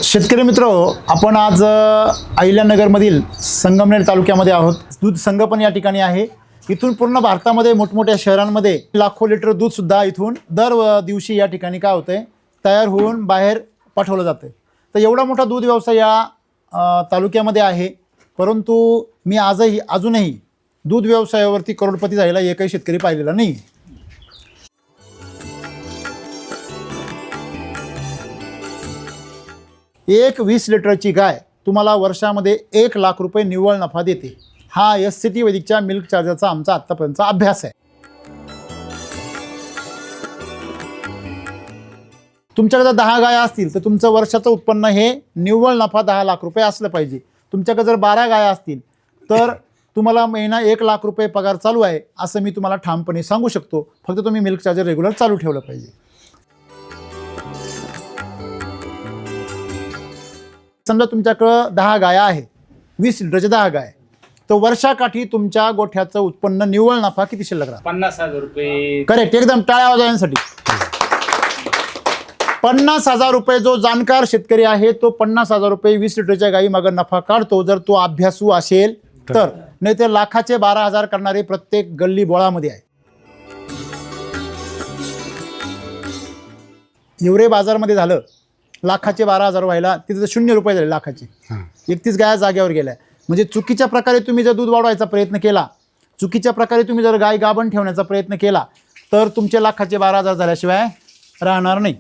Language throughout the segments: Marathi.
शेतकरी मित्र, आपण आज अहिल्यानगरमधील संगमनेर तालुक्यामध्ये आहोत. दूध संगोपन या ठिकाणी आहे. इथून पूर्ण भारतामध्ये मोठमोठ्या शहरांमध्ये लाखो लिटर दूधसुद्धा इथून दर दिवशी या ठिकाणी काय होतं आहे तयार होऊन बाहेर पाठवलं जातं. तर एवढा मोठा दूध व्यवसाय या तालुक्यामध्ये आहे. परंतु मी अजूनही दूध व्यवसायावरती करोडपती झालेला एकही शेतकरी पाहिलेला नाही. एक 20 लिटरची गाय तुम्हाला वर्षामध्ये 1 लाख रुपये निव्वळ नफा देते. हा SCT वैदिकच्या मिल्क चार्जरचा आमचा आत्तापर्यंतचा अभ्यास आहे. तुमच्याकडे 10 गाया असतील तर तुमचं वर्षाचं उत्पन्न हे निव्वळ नफा 10 लाख रुपये असलं पाहिजे. तुमच्याकडे जर 12 गाया असतील तर तुम्हाला महिना 1 लाख रुपये पगार चालू आहे असं मी तुम्हाला ठामपणे सांगू शकतो. फक्त तुम्ही मिल्क चार्जर रेग्युलर चालू ठेवलं पाहिजे. समजा तुमच्याकडं 10 गाया आहे, 20 लिटरचे 10 गाय, तर वर्षाकाठी तुमच्या गोठ्याचं उत्पन्न निव्वळ नफा किती शिल्लक राहतो? 50,000 रुपये. करेक्ट, एकदम टाळ्या वाजवण्यासाठी. 50,000 रुपये जो जाणकार शेतकरी आहे तो 50,000 रुपये 20 लिटरच्या गायी मागे नफा काढतो, जर तो अभ्यासू असेल तर. नाही तर लाखाचे 12,000 करणारे प्रत्येक गल्ली बोळामध्ये आहे. हिवरे बाजारमध्ये झालं लाखाचे 12,000 व्हायला, तिथे 0 रुपये झाले लाखाचे. 31 गाया जागेवर गेल्या. म्हणजे चुकीच्या प्रकारे तुम्ही जर दूध वाढवायचा प्रयत्न केला, चुकीच्या प्रकारे तुम्ही जर गाय गाभण ठेवण्याचा प्रयत्न केला तर तुमचे लाखाचे 12,000 झाल्याशिवाय राहणार नाही.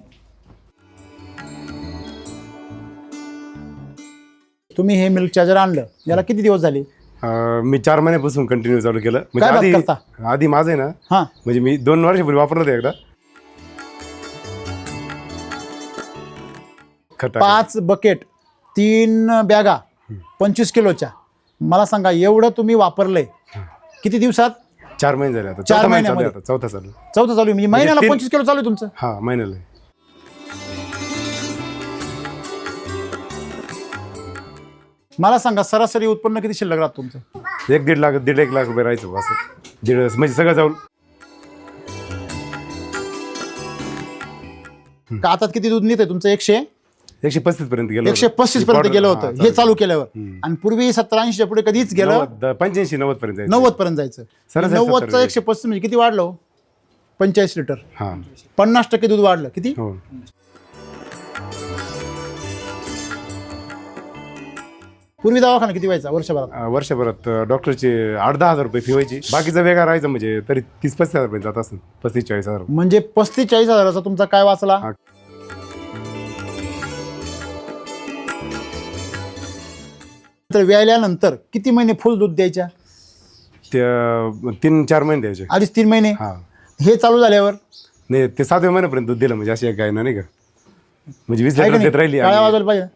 तुम्ही हे मिल्क चार्जर आणलं, याला किती दिवस झाले? मी 4 महिन्यापासून कंटिन्यू चालू केलं. काय बात म्हणजे करता? आधी माझं आहे ना, हां, म्हणजे मी 2 वर्षापूर्वी वापरलं होतं एकदा. 5 बकेट 3 बॅगा 25 किलोच्या. मला सांगा, एवढं तुम्ही वापरलंय किती दिवसात? 4 महिने झाले आता. 4 महिन्यामध्ये चौथा चालू. चौथं चालू आहे. म्हणजे महिन्याला 25 किलो चालू आहे तुमचं? हा, महिन्याला. मला सांगा, सरासरी उत्पन्न किती शिल्लक राहतं तुमचं? 1-1.5 लाख 1.5 लाख रुपये राहायचं असं. म्हणजे सगळं जाऊन. का आता किती दूध निघतंय तुमचं? 135 पर्यंत गेलं. 135 पर्यंत गेलं होतं हे चालू केल्यावर. आणि पूर्वी 70-80च्या पुढे कधीच गेलं? 85-90 पर्यंत जायचं. 90 पर्यंत जायचं. सरासरी 90चं 135 म्हणजे किती वाढलं हो? 45 लिटर. हा, 50% दूध वाढलं. किती? हो. पूर्वी दवाखाना किती व्हायचा वर्षभरात? वर्षभरात डॉक्टरचे 8-10 हजार रुपये फी व्हायची. बाकीचा वेगळा राहायचं, म्हणजे तरी 30-35 हजार पर्यंत जात असेल. 35-40 हजार. म्हणजे 35-40 हजाराचा तुमचा काय वाचला? हा. तर व्यायल्यानंतर किती महिने फुल दूध द्यायच्या? ते 3-4 महिने द्यायचे. आधीच 3 महिने. हा, हे चालू झाल्यावर नाही ते 7व्या महिन्यापर्यंत दूध दिलं. म्हणजे अशी एक गाय ना, नाही का, म्हणजे 20 आहे का लिटर नाही? देत राहिली. टाळ्या वाजवायला पाहिजे.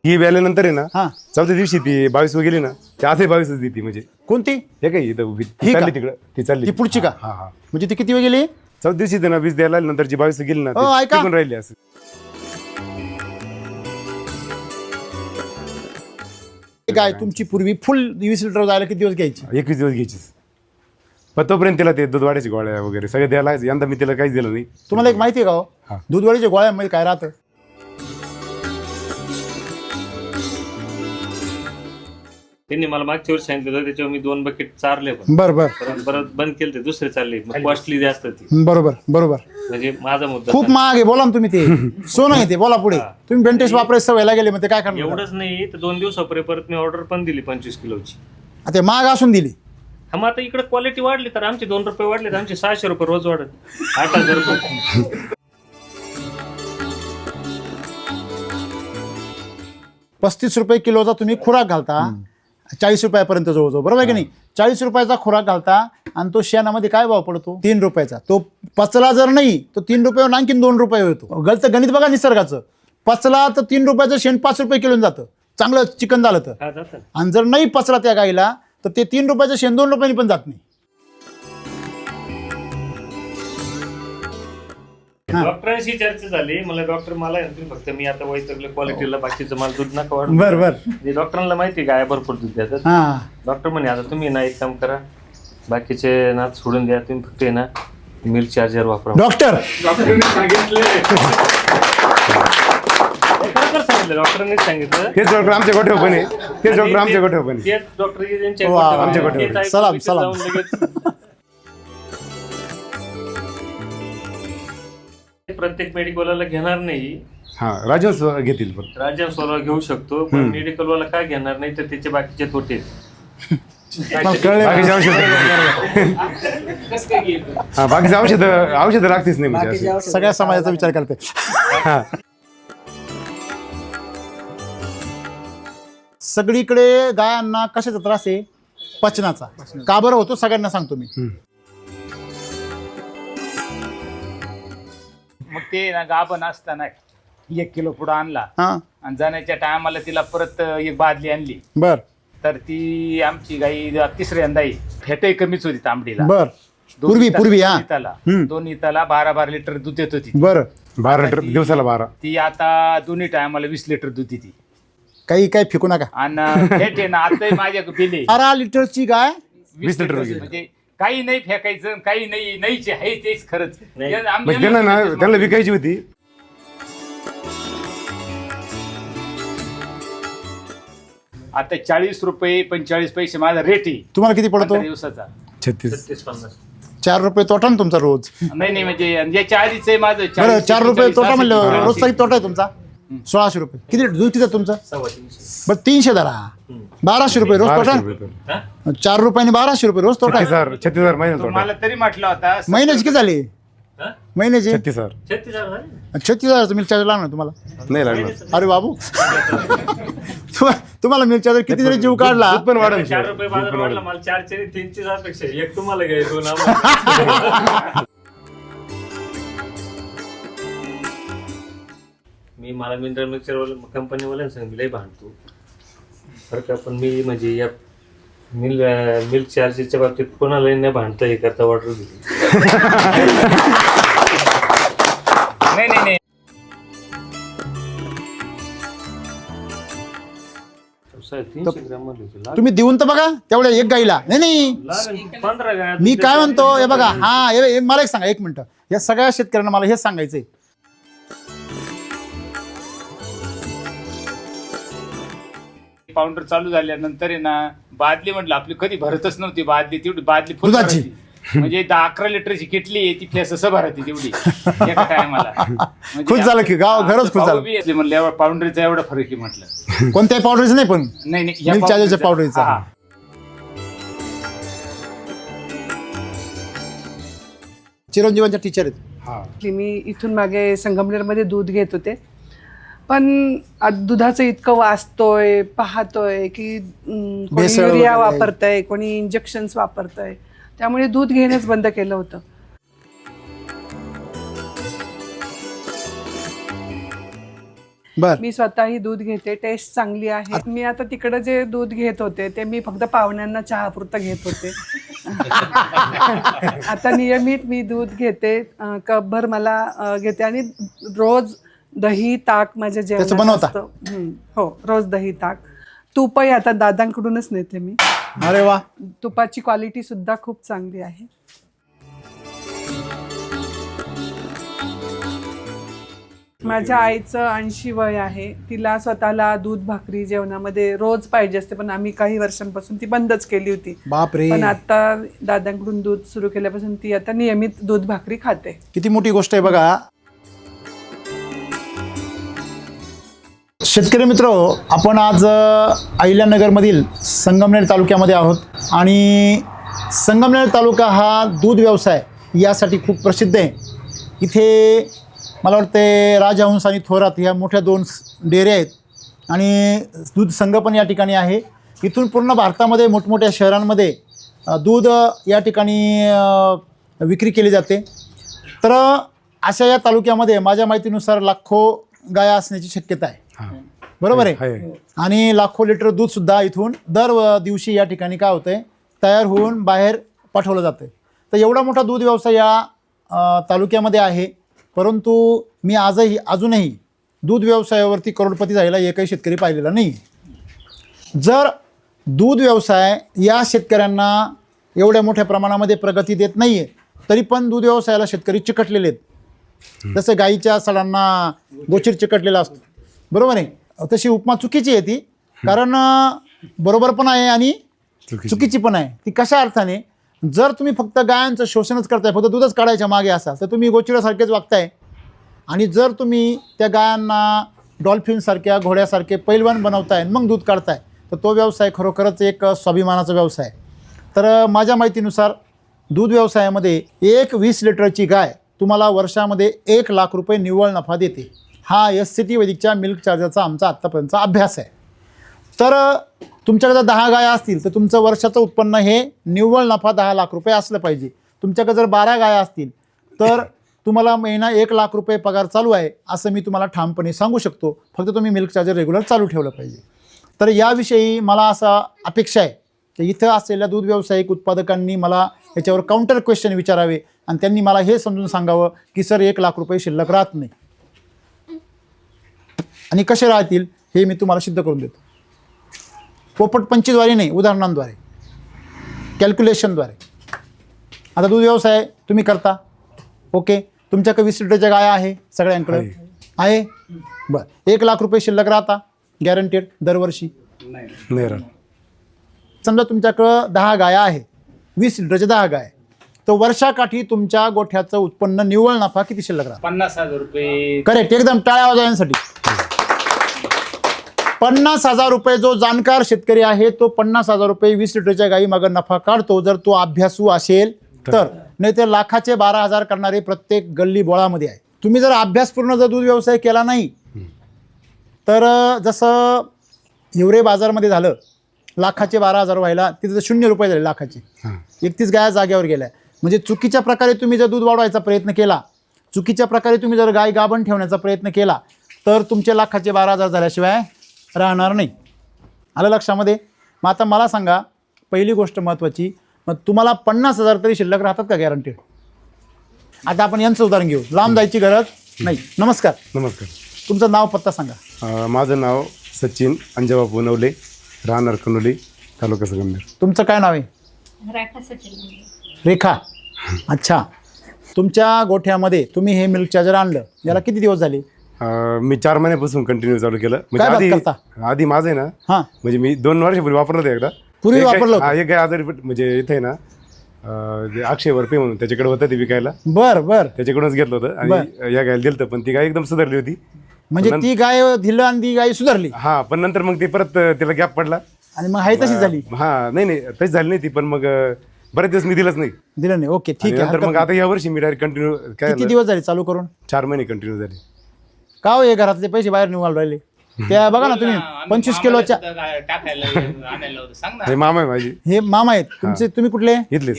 ही व्याल्यानंतर आहे ना, हा, 4थ्या दिवशी ती 22 गेली ना, ते आधी 22 देते. म्हणजे कोणती? हे काय इथं ही ती का? चालली तिकडं, ती चालली ती पुढची का? हा हा. म्हणजे ती किती वेळ गेली? 4थ्या दिवशी ते ना 20 द्यायला आली, नंतर जी 22 गेली ना, हो, ऐका. ती पण राहिली असं. काय तुमची पूर्वी फुल 20 लिटर जायला किती दिवस घ्यायची? 21 दिवस घ्यायची. पण तोपर्यंत तिला ते दूध वाढायची गोळ्या वगैरे सगळे द्यायला लागायचं. यंदा मी तिला काहीच दिलं नाही. तुम्हाला एक माहिती आहे का हो? हा. दूधवाढीच्या गोळ्यामध्ये काय राहतं? त्यांनी मला मागच्या वर्षी सांगितलं होतं, त्याच्यावर मी 2 बकेट चारले. पण बरोबर परत बंद केले, ते दुसरे चालले. कॉस्टली जास्त ती. बरोबर बरोबर. म्हणजे माझा मुद्दा खूप महाग आहे. बोला ना तुम्ही. ते सोनं आहे ते. बोला पुढे. तुम्ही बेंटेक्स वापरायची सवयला गेले, मग ते काय करणार? एवढंच नाही तर 2 दिवसापर्यंत परत मी ऑर्डर पण दिली 25 किलोची. ते महाग असून दिली. हा, मग आता इकडे क्वालिटी वाढली तर आमचे 2 रुपये वाढले तर आमचे 600 रुपये रोज वाढत. 8,000 रुपये. 35 रुपये किलोचा तुम्ही खुराक घालता, 40 रुपयापर्यंत जवळजवळ. बरोबर आहे की नाही? 40 रुपयाचा खुराक घालता आणि तो शेणामध्ये काय भाव पडतो? 3 रुपयाचा. तो पचला जर नाही तर 3 रुपयावर आणखीन 2 रुपये होतो. गणित बघा निसर्गाचं. पचला तर 3 रुपयाचं शेण 5 रुपये किलो जातं, चांगलं चिकन झालं तर. हा, जातं. आणि जर नाही पचला त्या गाईला तर ते 3 रुपयाचं शेण 2 रुपयांनी पण जात नाही. डॉक्टरांशी चर्चा झाली. मला डॉक्टर मला फक्त मी आता वैतरले क्वालिटीला बाकीचं मला दूध नका वाढ. बरोबर. डॉक्टरांना माहिती गाय भरपूर दूध देतात. हां. डॉक्टर म्हणे आता तुम्ही ना एक काम करा, बाकीचे ना सोडून द्या, तुम्ही फक्त ना मिल्क चार्जर वापरा. डॉक्टर डॉक्टरांनी सांगितलं. खरोखर सांगितलं, डॉक्टरांनीच सांगितलं. तेच डॉक्टर आमच्या गोठ्यावर पण आहे. तेच डॉक्टर आमच्या गोठ्यावर पण आहे. तेच डॉक्टर यांच्या वा, गोठ्यावर. आमच्या गोठ्यावर. तेच ऐकून सलाम, इथे सलाम. जाऊन लगेच. प्रत्येक मेडिकलवाला घेणार नाही. हा राजहंस घेतील पण. राजहंसवाला घेऊ शकतो, पण मेडिकलवाला काय घेणार नाही तर त्याचे बाकीचे तोटे आहेत. मला कळलं. बाकीचे औषध हा बाकीचे औषध लागतेच नाही म्हणजे असे. सगळ्या समाजाचा विचार करते. हा. सगळीकडे गायांना कशाचा त्रास आहे? पचनाचा. का बरं होतो सगळ्यांना सांगतो मी. मग ते ना गाभण असताना 1 किलो पुढं आणला हा आणि जाण्याच्या टायमाला तिला परत एक बादली आणली. बर तर ती आमची गाई तिसऱ्यांदा फेटही कमीच होती तांबडीला. बर पूर्वी हा. 2 इताला 12 लिटर दूध देत होती. बर 12 लिटर दिवसाला 12. ती आता दोन्ही टायमाला 20 लिटर दूध देते. काही फिकू नका. आणि फेटे ना आताही माझ्या पिले 12 लिटरची गाय 20 लिटर म्हणजे काही नाही फेकायचं, काही नाही नाहीचे आहे तेच खरंच. नाही. म्हणजे त्यांना ना त्यांना विकायची होती. आता 40 रुपये 45 पैसे माझा रेट आहे तुम्हाला किती पडतो? 15 दिवसाचा. 36. 36-50. 4 रुपये तोटा ना तुमचा रोज. नाही म्हणजे याच्या आधीच आहे माझं बरं 4 रुपये तोटा म्हणलं, 40, रोजचा किती तोटा आहे तुमचा? 1600 रुपये. किती दूध किती तुमचं? 350. बरं 300 धरा. 1200 रुपये रोज 1200 तोटा. रुपये. हा? 4 रुपयाने 1200 रुपये रोज तोटा आहे. 36,000 महिन्याला तोटा. मला तरी म्हटलं होता महिन्याची किती झाली? हा? महिन्याची 36,000 36,000 झाले? 36,000 मिल चार्ज लागणार तुम्हाला. नाही लागणार. अरे बाबू तुम्हाला मिल चार्जर किती जरी जीव काढला. दूध पण वाढेल. 4 रुपये बाजार वाढला. मला 4 आणि 3 पेक्षा एक तुम्हाला घ्यायचं, 2 आम्हाला. मला मिनरल मिक्सरवाला कंपनीवाल्याने सांगितलं लय भांडतो बरं का, पण मी म्हणजे या मिल्क चार्जेसच्या बाबतीत कोणालाही न भांडता हे करता ऑर्डर दिली. नाही 300 ग्रॅम मध्ये तुम्ही देऊन तर बघा तेवढ्या एक गाईला. नाही 15 ग्रॅम. मी काय म्हणतो हे बघा. हा मला एक सांगा, 1 मिनिट. या सगळ्या शेतकऱ्यांना मला हेच सांगायचंय. पावडर चालू झाल्यानंतर आहे ना बादली म्हटलं आपली कधी भरतच नव्हती बादली, तेवढी बादली फुल दुधाची. भरायची. म्हणजे 11 लिटरची किटली आहे ती फ्लॅस असं भरायची तेवढी एका टायमाला. खुश झालं की गाव घरच खुश झालं. म्हणलं एवढा पावडरचा एवढा फरक आहे म्हटलं. कोणत्याही पावडरचं नाही, पण नाही मिल्क चार्जरच्या पावडरचा. हा. चिरंजीवांच्या टीचर आहेत. हा. मी इथून मागे संगमनेरमध्ये दूध घेत होते, पण दुधाचं इतकं वाचतोय पाहतोय की कोणी भेसळ युरिया वगैरे. वापरतंय, कोणी इंजेक्शन्स वापरतंय, त्यामुळे दूध घेणंच बंद केलं होतं. बर मी स्वतःही दूध घेते, टेस्ट चांगली आहे. मी आता तिकडे जे दूध घेत होते ते मी फक्त पाहुण्यांना चहापुरतं घेत होते. आता नियमित मी दूध घेते, कपभर मला घेते आणि रोज दही ताक माझ्या त्याचं जेवणात बनवता? असतं. हो, रोज दही ताक. तूपही आता दादांकडूनच नेते मी. अरे वा. तुपाची क्वालिटी सुद्धा खूप चांगली आहे. माझ्या आईचं 80 वय आहे. तिला स्वतःला दूध भाकरी जेवणामध्ये रोज पाहिजे असते, पण आम्ही काही वर्षांपासून ती बंदच केली होती. बापरे, पण आता दादांकडून दूध सुरू केल्यापासून ती आता नियमित दूध भाकरी खाते. किती मोठी गोष्ट आहे बघा. शेतकरी मित्र, आपण आज अहिल्यानगरमधील संगमनेर तालुक्यामध्ये आहोत आणि संगमनेर तालुका हा दूध व्यवसाय यासाठी खूप प्रसिद्ध आहे. इथे मला वाटते राजहंस आणि थोरात ह्या मोठ्या 2 डेअऱ्या आहेत आणि दूध संघ पण या ठिकाणी आहे. इथून पूर्ण भारतामध्ये मोठमोठ्या शहरांमध्ये दूध या ठिकाणी विक्री केली जाते. तर अशा या तालुक्यामध्ये माझ्या माहितीनुसार लाखो गाया असण्याची शक्यता आहे. बरोबर आहे. आणि लाखो लिटर दूधसुद्धा इथून दर दिवशी या ठिकाणी काय होतं आहे, तयार होऊन बाहेर पाठवलं जातं. तर एवढा मोठा दूध व्यवसाय या तालुक्यामध्ये आहे. परंतु मी अजूनही दूध व्यवसायावरती करोडपती झालेला एकही शेतकरी पाहिलेला नाही. जर दूध व्यवसाय या शेतकऱ्यांना एवढ्या मोठ्या प्रमाणामध्ये प्रगती देत नाही आहे, तरी पण दूध व्यवसायाला शेतकरी चिकटलेले आहेत. जसं गाईच्या सडांना गोचीर चिकटलेला असतो, बरोबर आहे. तशी उपमा चुकीची आहे ती, कारण बरोबर पण आहे आणि चुकीची पण आहे. ती कशा अर्थाने, जर तुम्ही फक्त गायांचं शोषणच करताय, फक्त दूधच काढायच्या मागे असाल तर तुम्ही गोचिरासारखेच वागताय. आणि जर तुम्ही त्या गायांना डॉल्फिनसारख्या घोड्यासारखे पैलवान बनवताय मग दूध काढताय तर तो व्यवसाय खरोखरच एक स्वाभिमानाचा व्यवसाय. तर माझ्या माहितीनुसार दूध व्यवसायामध्ये एक 20 लिटरची गाय तुम्हाला वर्षामध्ये 1 लाख रुपये निव्वळ नफा देते. हा SCT वैदिकच्या मिल्क चार्जरचा आमचा आत्तापर्यंतचा अभ्यास आहे. तर तुमच्याकडे 10 गाया असतील तर तुमचं वर्षाचं उत्पन्न हे निव्वळ नफा 10 लाख रुपये असलं पाहिजे. तुमच्याकडे जर 12 गाया असतील तर तुम्हाला महिना 1 लाख रुपये पगार चालू आहे असं मी तुम्हाला ठामपणे सांगू शकतो. फक्त तुम्ही मिल्क चार्जर रेग्युलर चालू ठेवलं पाहिजे. तर याविषयी मला असा अपेक्षा आहे की इथं असलेल्या दूध व्यावसायिक उत्पादकांनी मला याच्यावर काउंटर क्वेश्चन विचारावे आणि त्यांनी मला हे समजून सांगावं की सर 1 लाख रुपये शिल्लक राहत नाही. आणि कसे राहतील हे मी तुम्हाला सिद्ध करून देतो. पोपटपंचीद्वारे नाही, उदाहरणांद्वारे, कॅल्क्युलेशनद्वारे. आता दूध व्यवसाय तुम्ही करता, ओके, तुमच्याकडे 20 लिटरच्या गाया आहे सगळ्यांकडे आहे, बरं, 1 लाख रुपये शिल्लक राहता गॅरंटेड दरवर्षी. नाही राहत. समजा तुमच्याकडं 10 गाया आहे, 20 लिटरच्या 10 गाय, तर वर्षाकाठी तुमच्या गोठ्याचं उत्पन्न निव्वळ नफा किती शिल्लक राहतो? 50,000 रुपये. करेक्ट, एकदम टाळ्या वाजवण्यासाठी. 50,000 रुपये जो जाणकार शेतकरी आहे तो 50,000 रुपये 20 लिटरच्या गाई मागं नफा काढतो, जर तो अभ्यासू असेल तर. नाही तर लाखाचे 12,000 करणारे प्रत्येक गल्ली बोळामध्ये आहे. तुम्ही जर अभ्यासपूर्ण जर दूध व्यवसाय केला नाही तर जसं हिवरे बाजारमध्ये झालं, लाखाचे 12,000 व्हायला तिथे 0 रुपये झाले लाखाचे, 31 गाया जागेवर गेल्या. म्हणजे चुकीच्या प्रकारे तुम्ही जर दूध वाढवायचा प्रयत्न केला, चुकीच्या प्रकारे तुम्ही जर गाय गाभण ठेवण्याचा प्रयत्न केला तर तुमचे लाखाचे 12,000 झाल्याशिवाय राहणार नाही. आलं लक्षामध्ये? मग आता मला सांगा, पहिली गोष्ट महत्त्वाची, मग तुम्हाला 50,000 तरी शिल्लक राहतात का गॅरंटेड? आता आपण यांचं उदाहरण घेऊ, लांब जायची गरज नाही. नमस्कार. नमस्कार. तुमचं नाव पत्ता सांगा. माझं नाव सचिन अंजबा पुनवले, राहणार कनोली, तालुका संगमनेर. तुमचं काय नाव आहे? रेखा सचिन. रेखा. अच्छा. तुमच्या गोठ्यामध्ये तुम्ही हे मिल्क चार्जर आणलं, याला किती दिवस झाले? मी 4 महिन्यापासून कंटिन्यू चालू केलं. काय म्हणजे बात करता? आधी माझं आहे ना, हां, म्हणजे मी 2 वर्षापूर्वी वापरलं होतं एकदा. पूर्वी वापरलं होतं? एक गाय आजारी म्हणजे इथे आहे ना, अक्षय वरपे म्हणून त्याच्याकडे होतं ते विकायला, बरं बरं. त्याच्याकडूनच घेतलं होतं आणि या गायला दिलं, पण ती गाय एकदम सुधारली होती. म्हणजे ती गाय दिलं आणि ती गाय सुधारली, हा, पण नंतर मग ती परत तिला गॅप पडला आणि मग आहे तशी झाली? हा, नाही तशी झाली नाही ती, पण मग बरेच दिवस मी दिलंच नाही. दिलं नाही, ओके, ठीक आहे. नंतर मग आता या वर्षी मी डायरेक्ट कंटिन्यू काय किती दिवस झाले चालू करून? 4 महिने कंटिन्यू झाले. का हो, हे घरातले पैसे बाहेर निघायला राहिले? त्या बघा ना तुम्ही 25 किलोच्या. टाकायला आणायला होतं, सांग ना. हे मामा आहे माझी. हे मामा आहेत तुमचे, तुम्ही कुठले? इथलेच.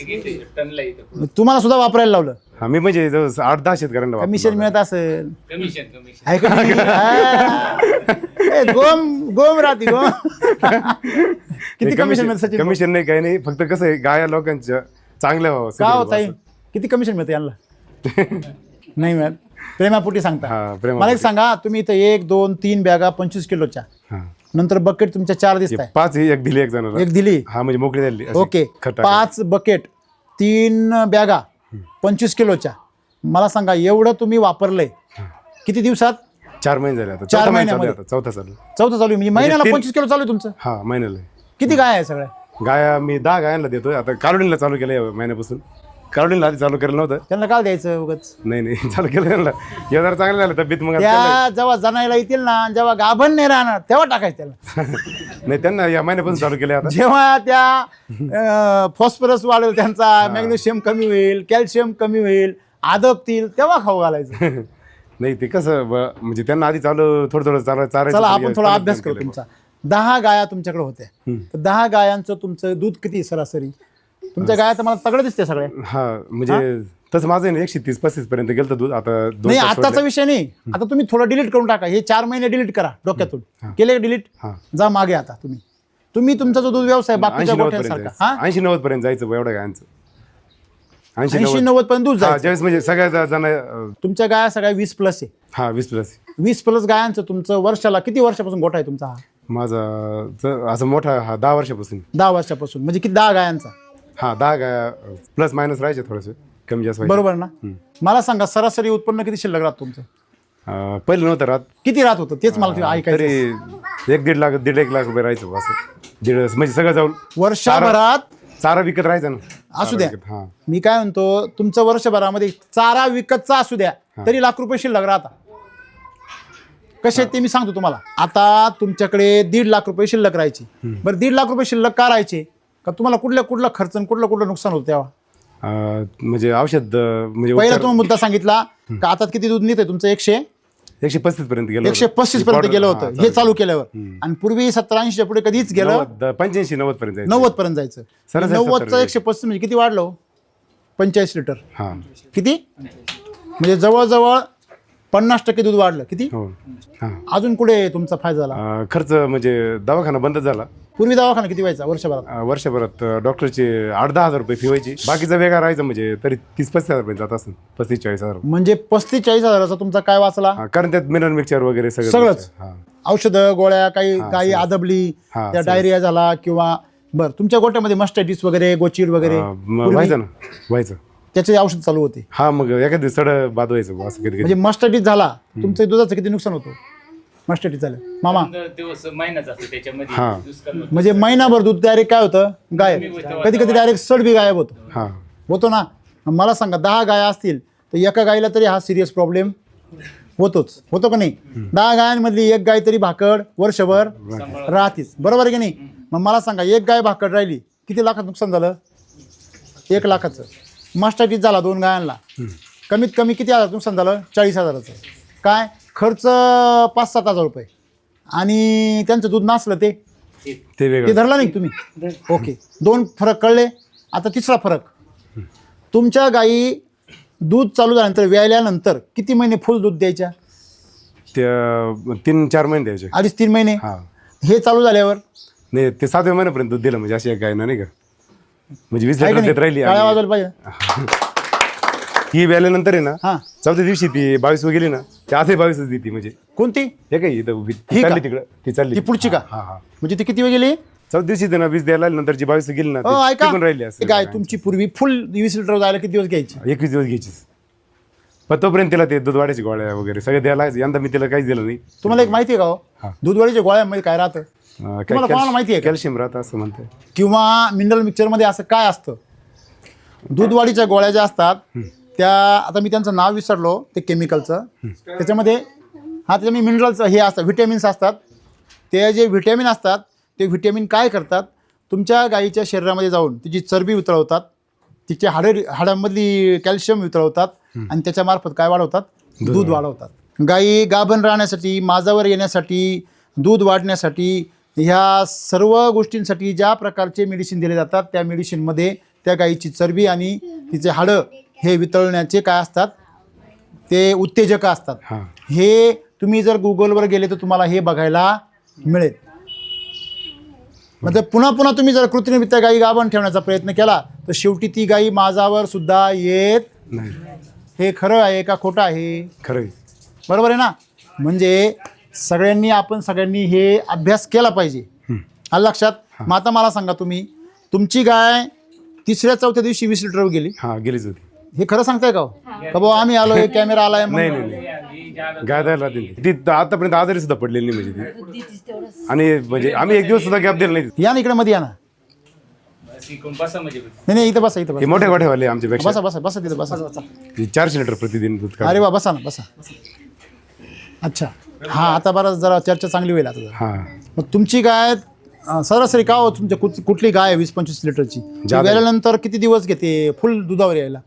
टनला इथं तुम्हाला सुद्धा वापरायला लावलं? हा, मी म्हणजे जवळ 8-10 शेतकऱ्यांना कमिशन मिळत असेल? कमिशन. आहे का नाही? हा. ए, गोम राहते गोम. किती कमिशन मिळतं सचिन? कमिशन नाही, काही नाही, फक्त कसं आहे, गाया लोकांच्या चांगल्या व्हावं. का होत आहे? किती कमिशन मिळतं यांना? नाही मिळत, प्रेमापोटी सांगता. हा, प्रेमापोटी. मला एक सांगा, तुम्ही इथं 1, 2, 3 बॅगा 25 किलोच्या, हा, नंतर बकेट तुमच्या 4 दिसत आहे. 5 एक दिली एक जणाला. एक दिली, हा, म्हणजे मोकळी झाली. अशी ओके. खत 5 बकेट, 3 बॅगा 25 किलोच्या. मला सांगा, एवढं तुम्ही वापरलंय किती दिवसात? 4 महिने झाले आता. 4 चौथा महिना महिन्यामध्ये. चालू आहे आता, चौथा चालू. चौथं चालू आहे, म्हणजे महिन्याला 3 25 किलो चालू आहे तुमचं? हा, महिन्याला. किती गाय आहे सगळ्या? गाया मी 10 गायांना देतोय आता. कालोडीला चालू केलं या महिन्यापासून. कालोडीला आधी चालू केलं नव्हतं. त्यांना काय द्यायचं उगाच? नाही चालू केलं त्यांना. हे जरा चांगलं झालं तब्येत. मग आता त्या जेव्हा जनायला येतील ना, जेव्हा गाभण नाही राहणार तेव्हा टाकायचं त्याला. नाही, त्यांना या महिन्यापासून चालू केलं आता. जेव्हा त्या फॉस्फरस वाढेल, त्यांचा मॅग्नेशियम कमी होईल, कॅल्शियम कमी होईल, आदबतील, तेव्हा खाऊ घालायचं. नाही, ते कसं म्हणजे त्यांना आधी चालू थोडं चालायचं. चला आपण थोडा अभ्यास करू तुमचा. 10 गाया तुमच्याकडे होत्या, तर 10 गायांचं तुमचं दूध किती सरासरी? तुमच्या गाया तर मला तगडं दिसते सगळ्या. हा, म्हणजे तसं माझं 130-35 पर्यंत गेलं दूध. आता 2 नाही, आताचा विषय नाही. आता तुम्ही थोडं डिलीट करून टाका. हे 4 महिने डिलीट करा डोक्यातून. केले डिलीट? जा मागे. आता तुम्ही तुमचा जो दूध व्यवसाय बाकीच्या गोठ्यांसारखा 80-90 पर्यंत जायचं एवढ्या गायांचं. 80-90 पर्यंत दूध जायचं. ज्यावेळेस म्हणजे सगळ्या जण. तुमच्या गाया सगळ्या 20+ आहे. हा, 20+. 20+ गायांचं तुमचं वर्षाला किती वर्षापासून गोठा आहे तुमचा? हा माझा असं मोठा 10 वर्षापासून. 10 वर्षापासून, म्हणजे किती? 10 गायांचा. हा, 10 गाया प्लस मायनस राहायचे थोडंसं. कमी जास्त व्हायचं. बरोबर ना? मला सांगा सरासरी उत्पन्न किती शिल्लक राहत तुमचं? पहिलं नव्हतं राहत, किती राहत होतं तेच मला तरी ऐकायचं. 1-1.5 लाख 1.5 लाख रुपये राहायचं असं. म्हणजे सगळं जाऊन वर्षभरात चारा विकत राहायचं ना. असू द्या. हा, मी काय म्हणतो, तुमचं वर्षभरामध्ये चारा विकतचा असू द्या तरी लाख रुपये शिल्लक राहता. कसे ते मी सांगतो तुम्हाला. आता तुमच्याकडे 1.5 लाख रुपये शिल्लक राहायचे. बरं 1.5 लाख रुपये शिल्लक का राहायचे? का तुम्हाला कुठला खर्च आणि कुठलं नुकसान होतं तेव्हा? म्हणजे औषध म्हणजे पहिला उपचार- तुम्ही मुद्दा सांगितला का आता किती दूध निघतंय तुमचं? 135 पर्यंत गेलं 135 पर्यंत गेलं होतं हे चालू केल्यावर. आणि पूर्वी 70-80च्या पुढे कधीच गेलं 85-90 पर्यंत जायचं. 90 पर्यंत जायचं. सरासरी 90चं 135 म्हणजे किती वाढलं हो? 45 लिटर. हा, किती? म्हणजे जवळजवळ 50% दूध वाढलं. किती? हो, हा. अजून कुठे तुमचा फायदा झाला? खर्च म्हणजे दवाखाना बंद झाला. पूर्वी दवाखाना किती व्हायचा वर्षभरात? वर्षभरात डॉक्टरचे 8-10 हजार रुपये फी व्हायची. बाकीचा वेगळा राहायचं म्हणजे तरी 30-35 हजार पर्यंत जात असेल. 35-40 हजार. म्हणजे 35-40 हजाराचा तुमचा काय वाचला? कारण त्यात मिनरल मिक्सचर वगैरे सगळंच. हा. औषधं गोळ्या काही गायी आदबली हा, त्या सगळंच. डायरिया झाला किंवा बरं तुमच्या गोट्यामध्ये मस्टायटिस वगैरे गोचीड वगैरे व्हायचं ना, व्हायचं. त्याचे औषध चालू होते. हा, मग एखादी सड बाद व्हायचं असं कधी म्हणजे मस्टायटिस झाला तुमचं दुधाचं किती नुकसान होतं? मस्टायटिस झालं मामा 15 दिवस महिना जातो त्याच्यामध्ये हा. दुष्काळ होतो. म्हणजे महिनाभर दूध डायरेक्ट काय होतं? गायब. कधी कधी डायरेक्ट सड बी गायब होतो. हा. होतो ना? मला सांगा 10 गाया असतील तर एका गायीला तरी हा सिरियस प्रॉब्लेम होतोच. होतो का नाही? 10 गायांमधली एक गाय तरी भाकड वर्षभर राहतीच. बरोबर आहे की नाही? मग मला सांगा एक गाय भाकड राहिली किती लाखात नुकसान झालं? 1 लाखाचं. मास्टायटिस झाला 2 गायांना कमीत कमी किती हजार नुकसान झालं? 40 हजाराचं. काय खर्च? 5-7 हजार रुपये. आणि त्यांचं दूध नासलं ते ते वेगळं. धरलं नाही तुम्ही? ओके. 2 फरक कळले. आता तिसरा फरक. तुमच्या गायी दूध चालू झाल्यानंतर व्यायल्यानंतर किती महिने फुल दूध द्यायच्या? त्या 3-4 महिने द्यायचे. 2.5-3 महिने. हा, हे चालू झाल्यावर नाही ते 7व्या महिन्यापर्यंत दूध दिलं म्हणजे अशी एक गाय ना, नाही का? म्हणजे 20 आहे का लिटर नाही? देत राहिली. काळ्या आणि वाजवायला पाहिजे. ही व्याल्यानंतर आहे ना, हा. 4थ्या दिवशी ती 22 गेली ना, ते आधी 22 देते. म्हणजे कोणती? हे काय इथं उभी ही का? चालली तिकडं, ती चालली ती पुढची का? हा, हा. म्हणजे ती किती वेळ गेली? 4थ्या दिवशी त्यांना 20 द्यायला नंतर जी 22 गेली ना, ती ऐका पण राहिली असं. गाय तुमची पूर्वी फुल 20 लिटर जायला किती दिवस घ्यायची? 21 दिवस घ्यायचीच. पण तोपर्यंत तिला ते दूध वाढायची गोळ्या वगैरे सगळं द्यायला लागायचं. यंदा मी तिला काहीच दिलं नाही. तुम्हाला एक माहिती आहे का हो? हा. दूधवाडीच्या गोळ्यामध्ये काय राहतं? तुम्हाला कोणाला माहिती आहे का? कॅल्शियम राहतं असं म्हणते. किंवा मिनरल मिक्सचरमध्ये असं काय असतं? दूधवाडीच्या गोळ्या ज्या असतात त्या, आता मी त्यांचं नाव विसरलो ते केमिकलचं, त्याच्यामध्ये त्याच्यामध्ये मिनरलचं हे असतं, व्हिटॅमिन्स असतात. ते जे व्हिटॅमिन असतात ते व्हिटॅमिन काय करतात? तुमच्या गायीच्या शरीरामध्ये जाऊन तिची चरबी वितळवतात, तिच्या हाडांमधली कॅल्शियम वितळवतात आणि त्याच्यामार्फत काय वाढवतात? दूध वाढवतात. गायी गाभण राहण्यासाठी, माझावर येण्यासाठी, दूध वाढण्यासाठी, ह्या सर्व गोष्टींसाठी ज्या प्रकारचे मेडिसिन दिले जातात त्या मेडिसिनमध्ये त्या गायीची चरबी आणि तिचे हाडं हे वितळण्याचे काय असतात? ते उत्तेजक असतात. हा. हे तुम्ही जर गुगलवर गेले तर तुम्हाला हे बघायला मिळेल. म्हणजे पुन्हा पुन्हा तुम्ही जर कृत्रिमरित्या गायी गाभण ठेवण्याचा प्रयत्न केला तर शेवटी ती गायी माझावर सुद्धा येत नाही. हे खरं आहे का खोटं आहे? खरं आहे. बरोबर आहे ना? म्हणजे सगळ्यांनी हे अभ्यास केला पाहिजे. आलं लक्षात? मग आता मला सांगा तुम्ही, तुमची गाय 3-4 दिवशी 20 लिटरवर गेली, हा, गेलीच होती. हे खरं सांगताय का हो? का भाऊ आम्ही आलोय, कॅमेरा आलाय नाही म्हणून? नाही नाही, गाय द्यायला दिली ती आतापर्यंत आजारी सुद्धा पडलेली नाही म्हणजे ती. आणि म्हणजे आम्ही 1 दिवस सुद्धा गॅप दिला नाही. या ना इकडे मध्ये या ना. बसा म्हणजे नाही इथं बसा, इथं हे बसा. मोठे गोठेवाले आमच्यापेक्षा. बसा बसा बसा तिथं बसा. 400 लिटर प्रतिदिन दूध काढतात. अरे वा, बसा ना बसा. अच्छा, हा आता बरं जरा चर्चा चांगली होईल आता. हा, मग तुमची गाय सरासरी का हो? तुमच्या कुठली गाय 20-25 लिटरची वेळेनंतर किती दिवस घेते फुल दुधावर यायला?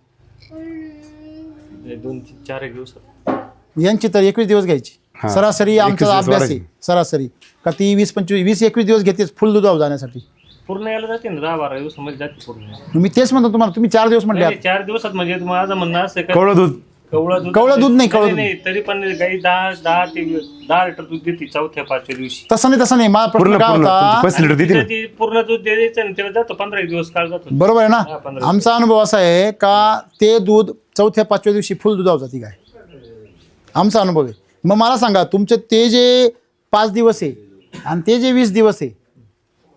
2-4 दिवसात. यांची तर 21 दिवस घ्यायची हा. सरासरी. 21 आमचा दिवस अभ्यास आहे वाढायची. सरासरी का ती 20-21 दिवस घेतेच फुल दुधावर जाण्यासाठी. पूर्ण यायला जाते ना 10-12 दिवसामध्ये जाते पूर्ण. मी तेच म्हणतो तुम्हाला, तुम्ही 4 दिवस म्हटले. 4 दिवसात म्हणजे माझं म्हणणं असं का कवळं दूध. कवळं दूध नाही, कवळं दूध. नाही, तरी पण गाई 10 लिटर दूध देते 4थ्या-5व्या दिवशी. तसं नाही माझा प्रश्न पूर्ण काय पूर्ण होता? 5 लिटर देते ना. ती पूर्ण दूध द्यायचं आणि त्याला जातो 15 दिवस काळ जातो. बरोबर आहे हा, ना? 15 आमचा अनुभव असा आहे का ते दूध 4थ्या-5व्या दिवशी फुल दुधावर जाते गाय. आमचा अनुभव आहे. मग मला सांगा, तुमचे ते जे 5 दिवस आहे आणि ते जे 20 दिवस आहे,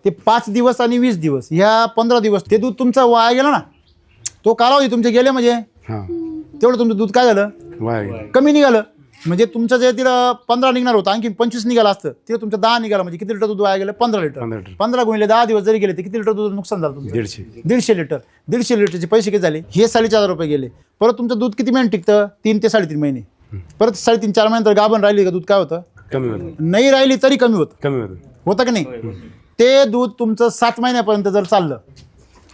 ते 5 दिवस आणि 20 दिवस ह्या 15 दिवस ते दूध तुमचं वाया गेलं ना. तो कालावधी तुमचे गेले म्हणजे हां तेवढं तुमचं दूध काय झालं, वाय कमी निघालं. म्हणजे तुमचं जे तिला 15 निघणार होतं आणखी 25 निघालं असतं, तिला तुमचं 10 निघालं. म्हणजे किती लिटर दूध वाया गेलं, 15 लिटर. 15 लिटर. 15 गुणिले 10 दिवस जरी गेले तर किती लिटर दूध नुकसान झालं तुमचं, 150 लिटर. 150 लिटरचे पैसे किती झाले, हे 4,500 रुपये गेले. परत तुमचं दूध किती महिने टिकतं, 3 ते 3.5 महिने. परत 3.5-4 महिन्यानंतर गाभण राहिली का दूध काय होतं, कमी होतं, नाही राहिली तरी कमी होतं. कमी होतं. होतं की नाही. ते दूध तुमचं 7 महिन्यापर्यंत जर चाललं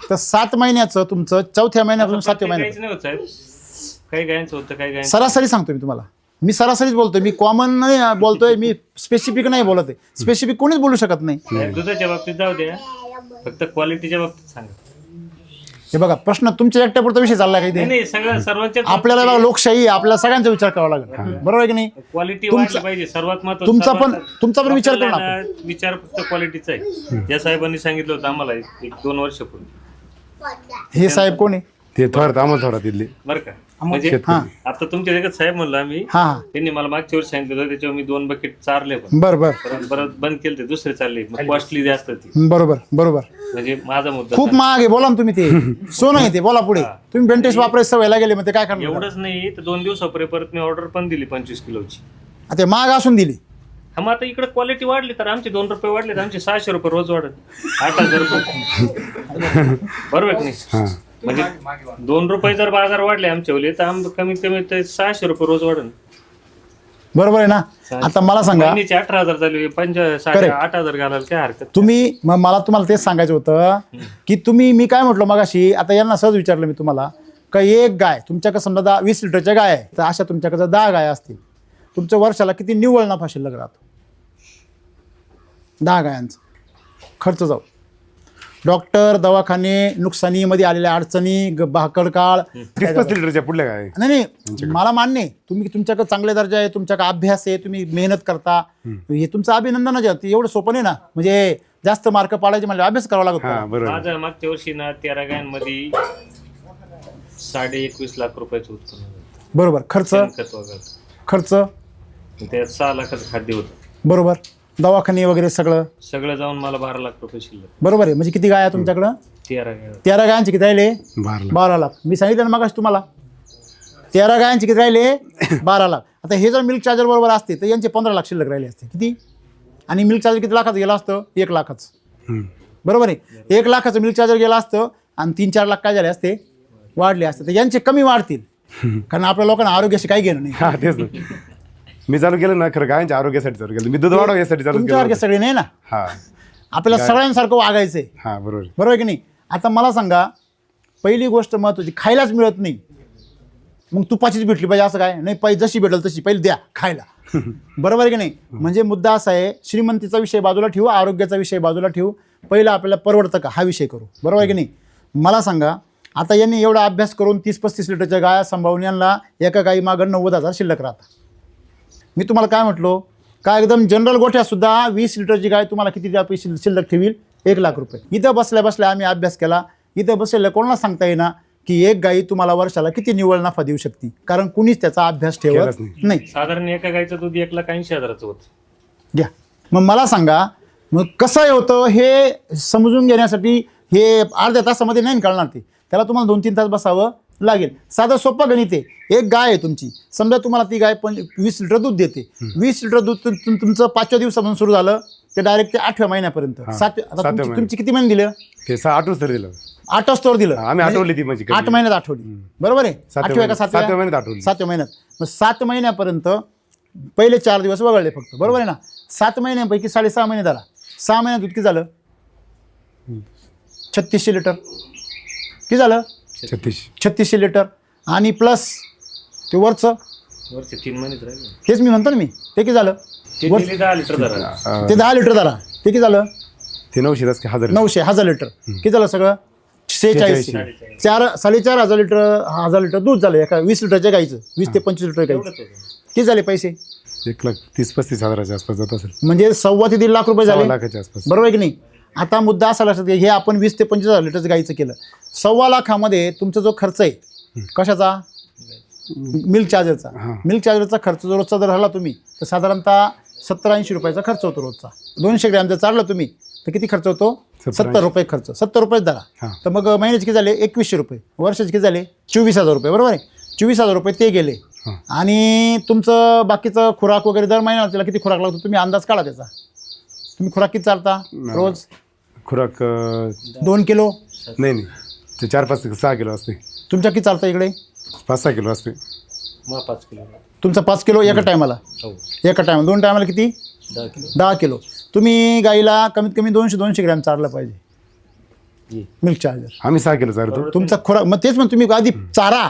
तर 7 महिन्याचं तुमचं 4थ्या महिन्यापासून 7व्या महिन्यात काहीच नाही होत साहेब. काही गायांचं होतं, काही गायांचं सरासरी सांगतो मी तुम्हाला. मी सरासरीच बोलतोय, मी कॉमन नाही बोलतोय, मी स्पेसिफिक नाही बोलत आहे. स्पेसिफिक कोणीच बोलू शकत नाही. साहेब, दुधाच्या बाबतीत जाऊ द्या, फक्त क्वालिटीच्या बाबतीत सांगा. हे बघा, प्रश्न तुमच्या एकट्यापुरता विषय चालला काही नाही ते. नाही, सगळं सर्वांच्या आपल्याला बघा, लोकशाही आहे, आपल्याला सगळ्यांचा विचार करावा लागेल. बरोबर आहे की नाही. क्वालिटी तुमचा- वाढली पाहिजे, सर्वात महत्त्वाचं. तुमचा सर्वात- पण विचार करू ना आपण. आपल्याला विचार फक्त क्वालिटीचा आहे. या साहेबांनी सांगितलं होतं आम्हाला 1-2 वर्षापूर्वी. हे साहेब कोण आहे, ते थोरात आम्हाला थोरात तिथले बरं का, म्हणजे हां आता तुमच्या देखत साहेब म्हणलं आम्ही, हां हां त्यांनी मला मागच्या वर्षी सांगितलं होतं, त्याच्यावर मी 2 बकेट चारले, पण बरं बरं परत बंद केले, ते दुसरे चालले, कॉस्टली जास्त ती. बरोबर बरोबर. म्हणजे माझा मुद्दा खूप महाग आहे, बोला ना तुम्ही. ते सोनं आहे ते, बोला पुढे. तुम्ही बेंटेक्स वापरायची सवयला गेले मग ते काय करणार. एवढंच नाही तर 2 दिवसापर्यंत परत मी ऑर्डर पण दिली 25 किलोची. ते महाग असून दिली. हा, मग आता इकडे क्वालिटी वाढली तर आमचे 2 रुपये वाढले तर आमचे 600 रुपये रोज वाढत, 8,000 रुपये. बरोबर की नाही. हां म्हणजे 2 रुपये जर बाजार वाढले आमच्या ओले तर कमीत कमी ते 600 रुपये रोज वाढन. बरोबर आहे ना. आता मला सांगा, महिन्याचे 18,000 झाले, 8,000 घालायला काय हरकत. तुम्ही मला तुम्हाला तेच सांगायचं होतं की तुम्ही, मी काय म्हटलं मगाशी, आता यांना सहज विचारलं मी तुम्हाला का एक गाय तुमच्याकडे समजा 20 लिटरच्या गाय आहे, तर अशा तुमच्याकडे 10 गाय असतील, तुमच्या वर्षाला किती निव्वळ नफा शिल्लक राहतो. 10 गायांचा खर्च जाऊ, डॉक्टर, दवाखाने, नुकसानीमध्ये आलेल्या अडचणी, भाकड काळ. 30-35 लिटरच्या पुढल्या काय नाही मला मान्य आहे, तुम्ही तुमच्याकडे चांगले दर्जा आहे, तुमच्याकडे अभ्यास आहे, तुम्ही मेहनत करता, हे तुमचं अभिनंदनच आहे. एवढं सोपं नाही ना, म्हणजे जास्त मार्क पाडायचे म्हणजे अभ्यास करावा लागतो. हां बरोबर. माझं मागच्या वर्षी ना 13 गायांमध्ये 21.5 लाख रुपयाचं उत्पन्न झालं. बरोबर. खर्च शेणखत वगैरे खर्च त्यात 6 लाखाचं खाद्य होतं. बरोबर. दवाखाने वगैरे सगळं सगळं जाऊन मला 12 लाख रुपये शिल्लक. बरोबर आहे. म्हणजे किती गाय आहे तुमच्याकडं, 13 गाय. 13 गायांचे किती राहिले, 12 लाख. मी सांगितलं ना मगाशी तुम्हाला, 13 गायांचे किती राहिले, 12 लाख. आता हे जर मिल्क चार्जर बरोबर असते तर यांचे 15 लाख शिल्लक राहिले असते. किती, आणि मिल्क चार्जर किती लाखाचं गेलं असतं, 1 लाखाचं. बरोबर आहे. 1 लाखाचं मिल्क चार्जर गेलं असतं आणि 3-4 लाख काय झाले असते, वाढले असते. तर यांचे कमी वाढतील, कारण आपल्या लोकांना आरोग्याशी काही घेणं नाही. हां तेच ना. मी चालू केलं ना खरं गायांच्या आरोग्यासाठी चालू केलं, मी दूध वाढव यासाठी चालू तुमच्या केलं. आरोग्य सगळे नाही ना, हां आपल्याला सगळ्यांसारखं वागायचंय. हां बरोबर. बरोबर आहे की नाही. आता मला सांगा, पहिली गोष्ट महत्त्वाची, खायलाच मिळत नाही, मग तुपाचीच भेटली पाहिजे असं काय नाही. पाहिजे जशी भेटेल तशी पहिले द्या खायला. बरोबर आहे की नाही. म्हणजे मुद्दा असा आहे, श्रीमंतीचा विषय बाजूला ठेवू, आरोग्याचा विषय बाजूला ठेवू, पहिला आपल्याला परवडतं का हा विषय करू. बरोबर आहे की नाही. मला सांगा, आता यांनी एवढा अभ्यास करून 30-35 लिटरच्या गाया सांभाळून यांना एका गाई मागं 90,000 शिल्लक राहतात. मी तुम्हाला काय म्हटलो का, एकदम जनरल गोठ्यासुद्धा 20 लिटरची गाय तुम्हाला किती पैसे शिल्लक ठेवील, 1 लाख रुपये. इथं बसल्या बसल्या आम्ही अभ्यास केला, इथं बसलेल्या कोणाला सांगता येईना की एक गाई तुम्हाला वर्षाला किती निव्वळ नफा देऊ शकते, कारण कुणीच त्याचा अभ्यास ठेवत नाही. साधारण एका गायचं दूध 1,80,000 होतं. घ्या. मग मला सांगा, मग कसं होतं हे समजून घेण्यासाठी हे अर्ध्या तासामध्ये नाही कळणार. ते त्याला तुम्हाला 2-3 तास बसावं लागेल. साधं सोपं गणित आहे. एक गाय आहे तुमची, समजा तुम्हाला ती गाय 20 लिटर दूध देते. 20 लिटर दूध तुमचं 5व्या दिवसापासून सुरू झालं ते डायरेक्ट ते 8व्या महिन्यापर्यंत. आता तुमची किती महिने दिलं, ते 8 तर दिलं, 8 स्टोर दिलं. आम्ही आठवली ती म्हणजे 8 महिन्यात आठवली. बरोबर आहे. 8व्या का 7व्या महिन्यात आठवली. 7व्या महिन्यात. मग 7 महिन्यापर्यंत पहिले 4 दिवस वगळले फक्त. बरोबर आहे ना. 7 महिन्यांपैकी 6.5 महिने झाला. 6 महिन्यात दूध किती झालं, 3600 लिटर. किती झालं, 3600 लिटर. आणि प्लस ते वरचं वरचे 3 महिनेच राहिले. हेच मी म्हणतो ना मी, ते किती झालं, ते दिले 10 लिटर धरा. ते 10 लिटर धरा. ते किती झालं, ते 900 1000 900 लिटर. किती झालं सगळं, 46. 4,500 लिटर 1000 लिटर दूध झालं एका 20 लिटरच्या गाईचं. 20 ते 25 लिटर गाईचं. किती झाले पैसे, 1,30-35 हजाराच्या आसपास जात असेल. म्हणजे 1.25 ते 1.5 लाख रुपये झाले. 1.5 लाखाच्या आसपास. बरोबर आहे की नाही. आता मुद्दा असा लक्षात घ्या, हे आपण 20 ते 25 लिटरचं गाईचं केलं. 1.25 लाखामध्ये तुमचा जो खर्च आहे कशाचा, मिल्क चार्जरचा. मिल्क चार्जरचा खर्च जो रोजचा जर राहिला तुम्ही तर साधारणतः 70-80 रुपयाचा खर्च होतो रोजचा. 200 ग्रॅम जर चाललं तुम्ही तर किती खर्च होतो, 70 रुपये खर्च. 70 रुपयेच धरा. तर मग महिन्याचे किती झाले, 2100 रुपये. वर्षाचे किती झाले, 24,000 रुपये, बरोबर आहे. 24,000 रुपये ते गेले. हां. आणि तुमचं बाकीचं खुराक वगैरे दर महिन्याला त्याला किती खुराक लागतो तुम्ही अंदाज काढा त्याचा. तुम्ही खुराक किती चालता रोज? खुराक 2 किलो. नाही ते 4-5-6 किलो असते. तुमच्या किती चालतं इकडे? 5-6 किलो असते. मग 5 किलो. तुमचं 5 किलो एका टायमाला. हो. एका टायमाला 2 टायमाला किती? 10 किलो. 10 किलो. तुम्ही गाईला कमीत कमी 200 ग्रॅम चारलं पाहिजे मिल्क चार्जर. आम्ही 6 किलो चालतो. तुमचा खुराक मग तेच म्हणून तुम्ही आधी चारा.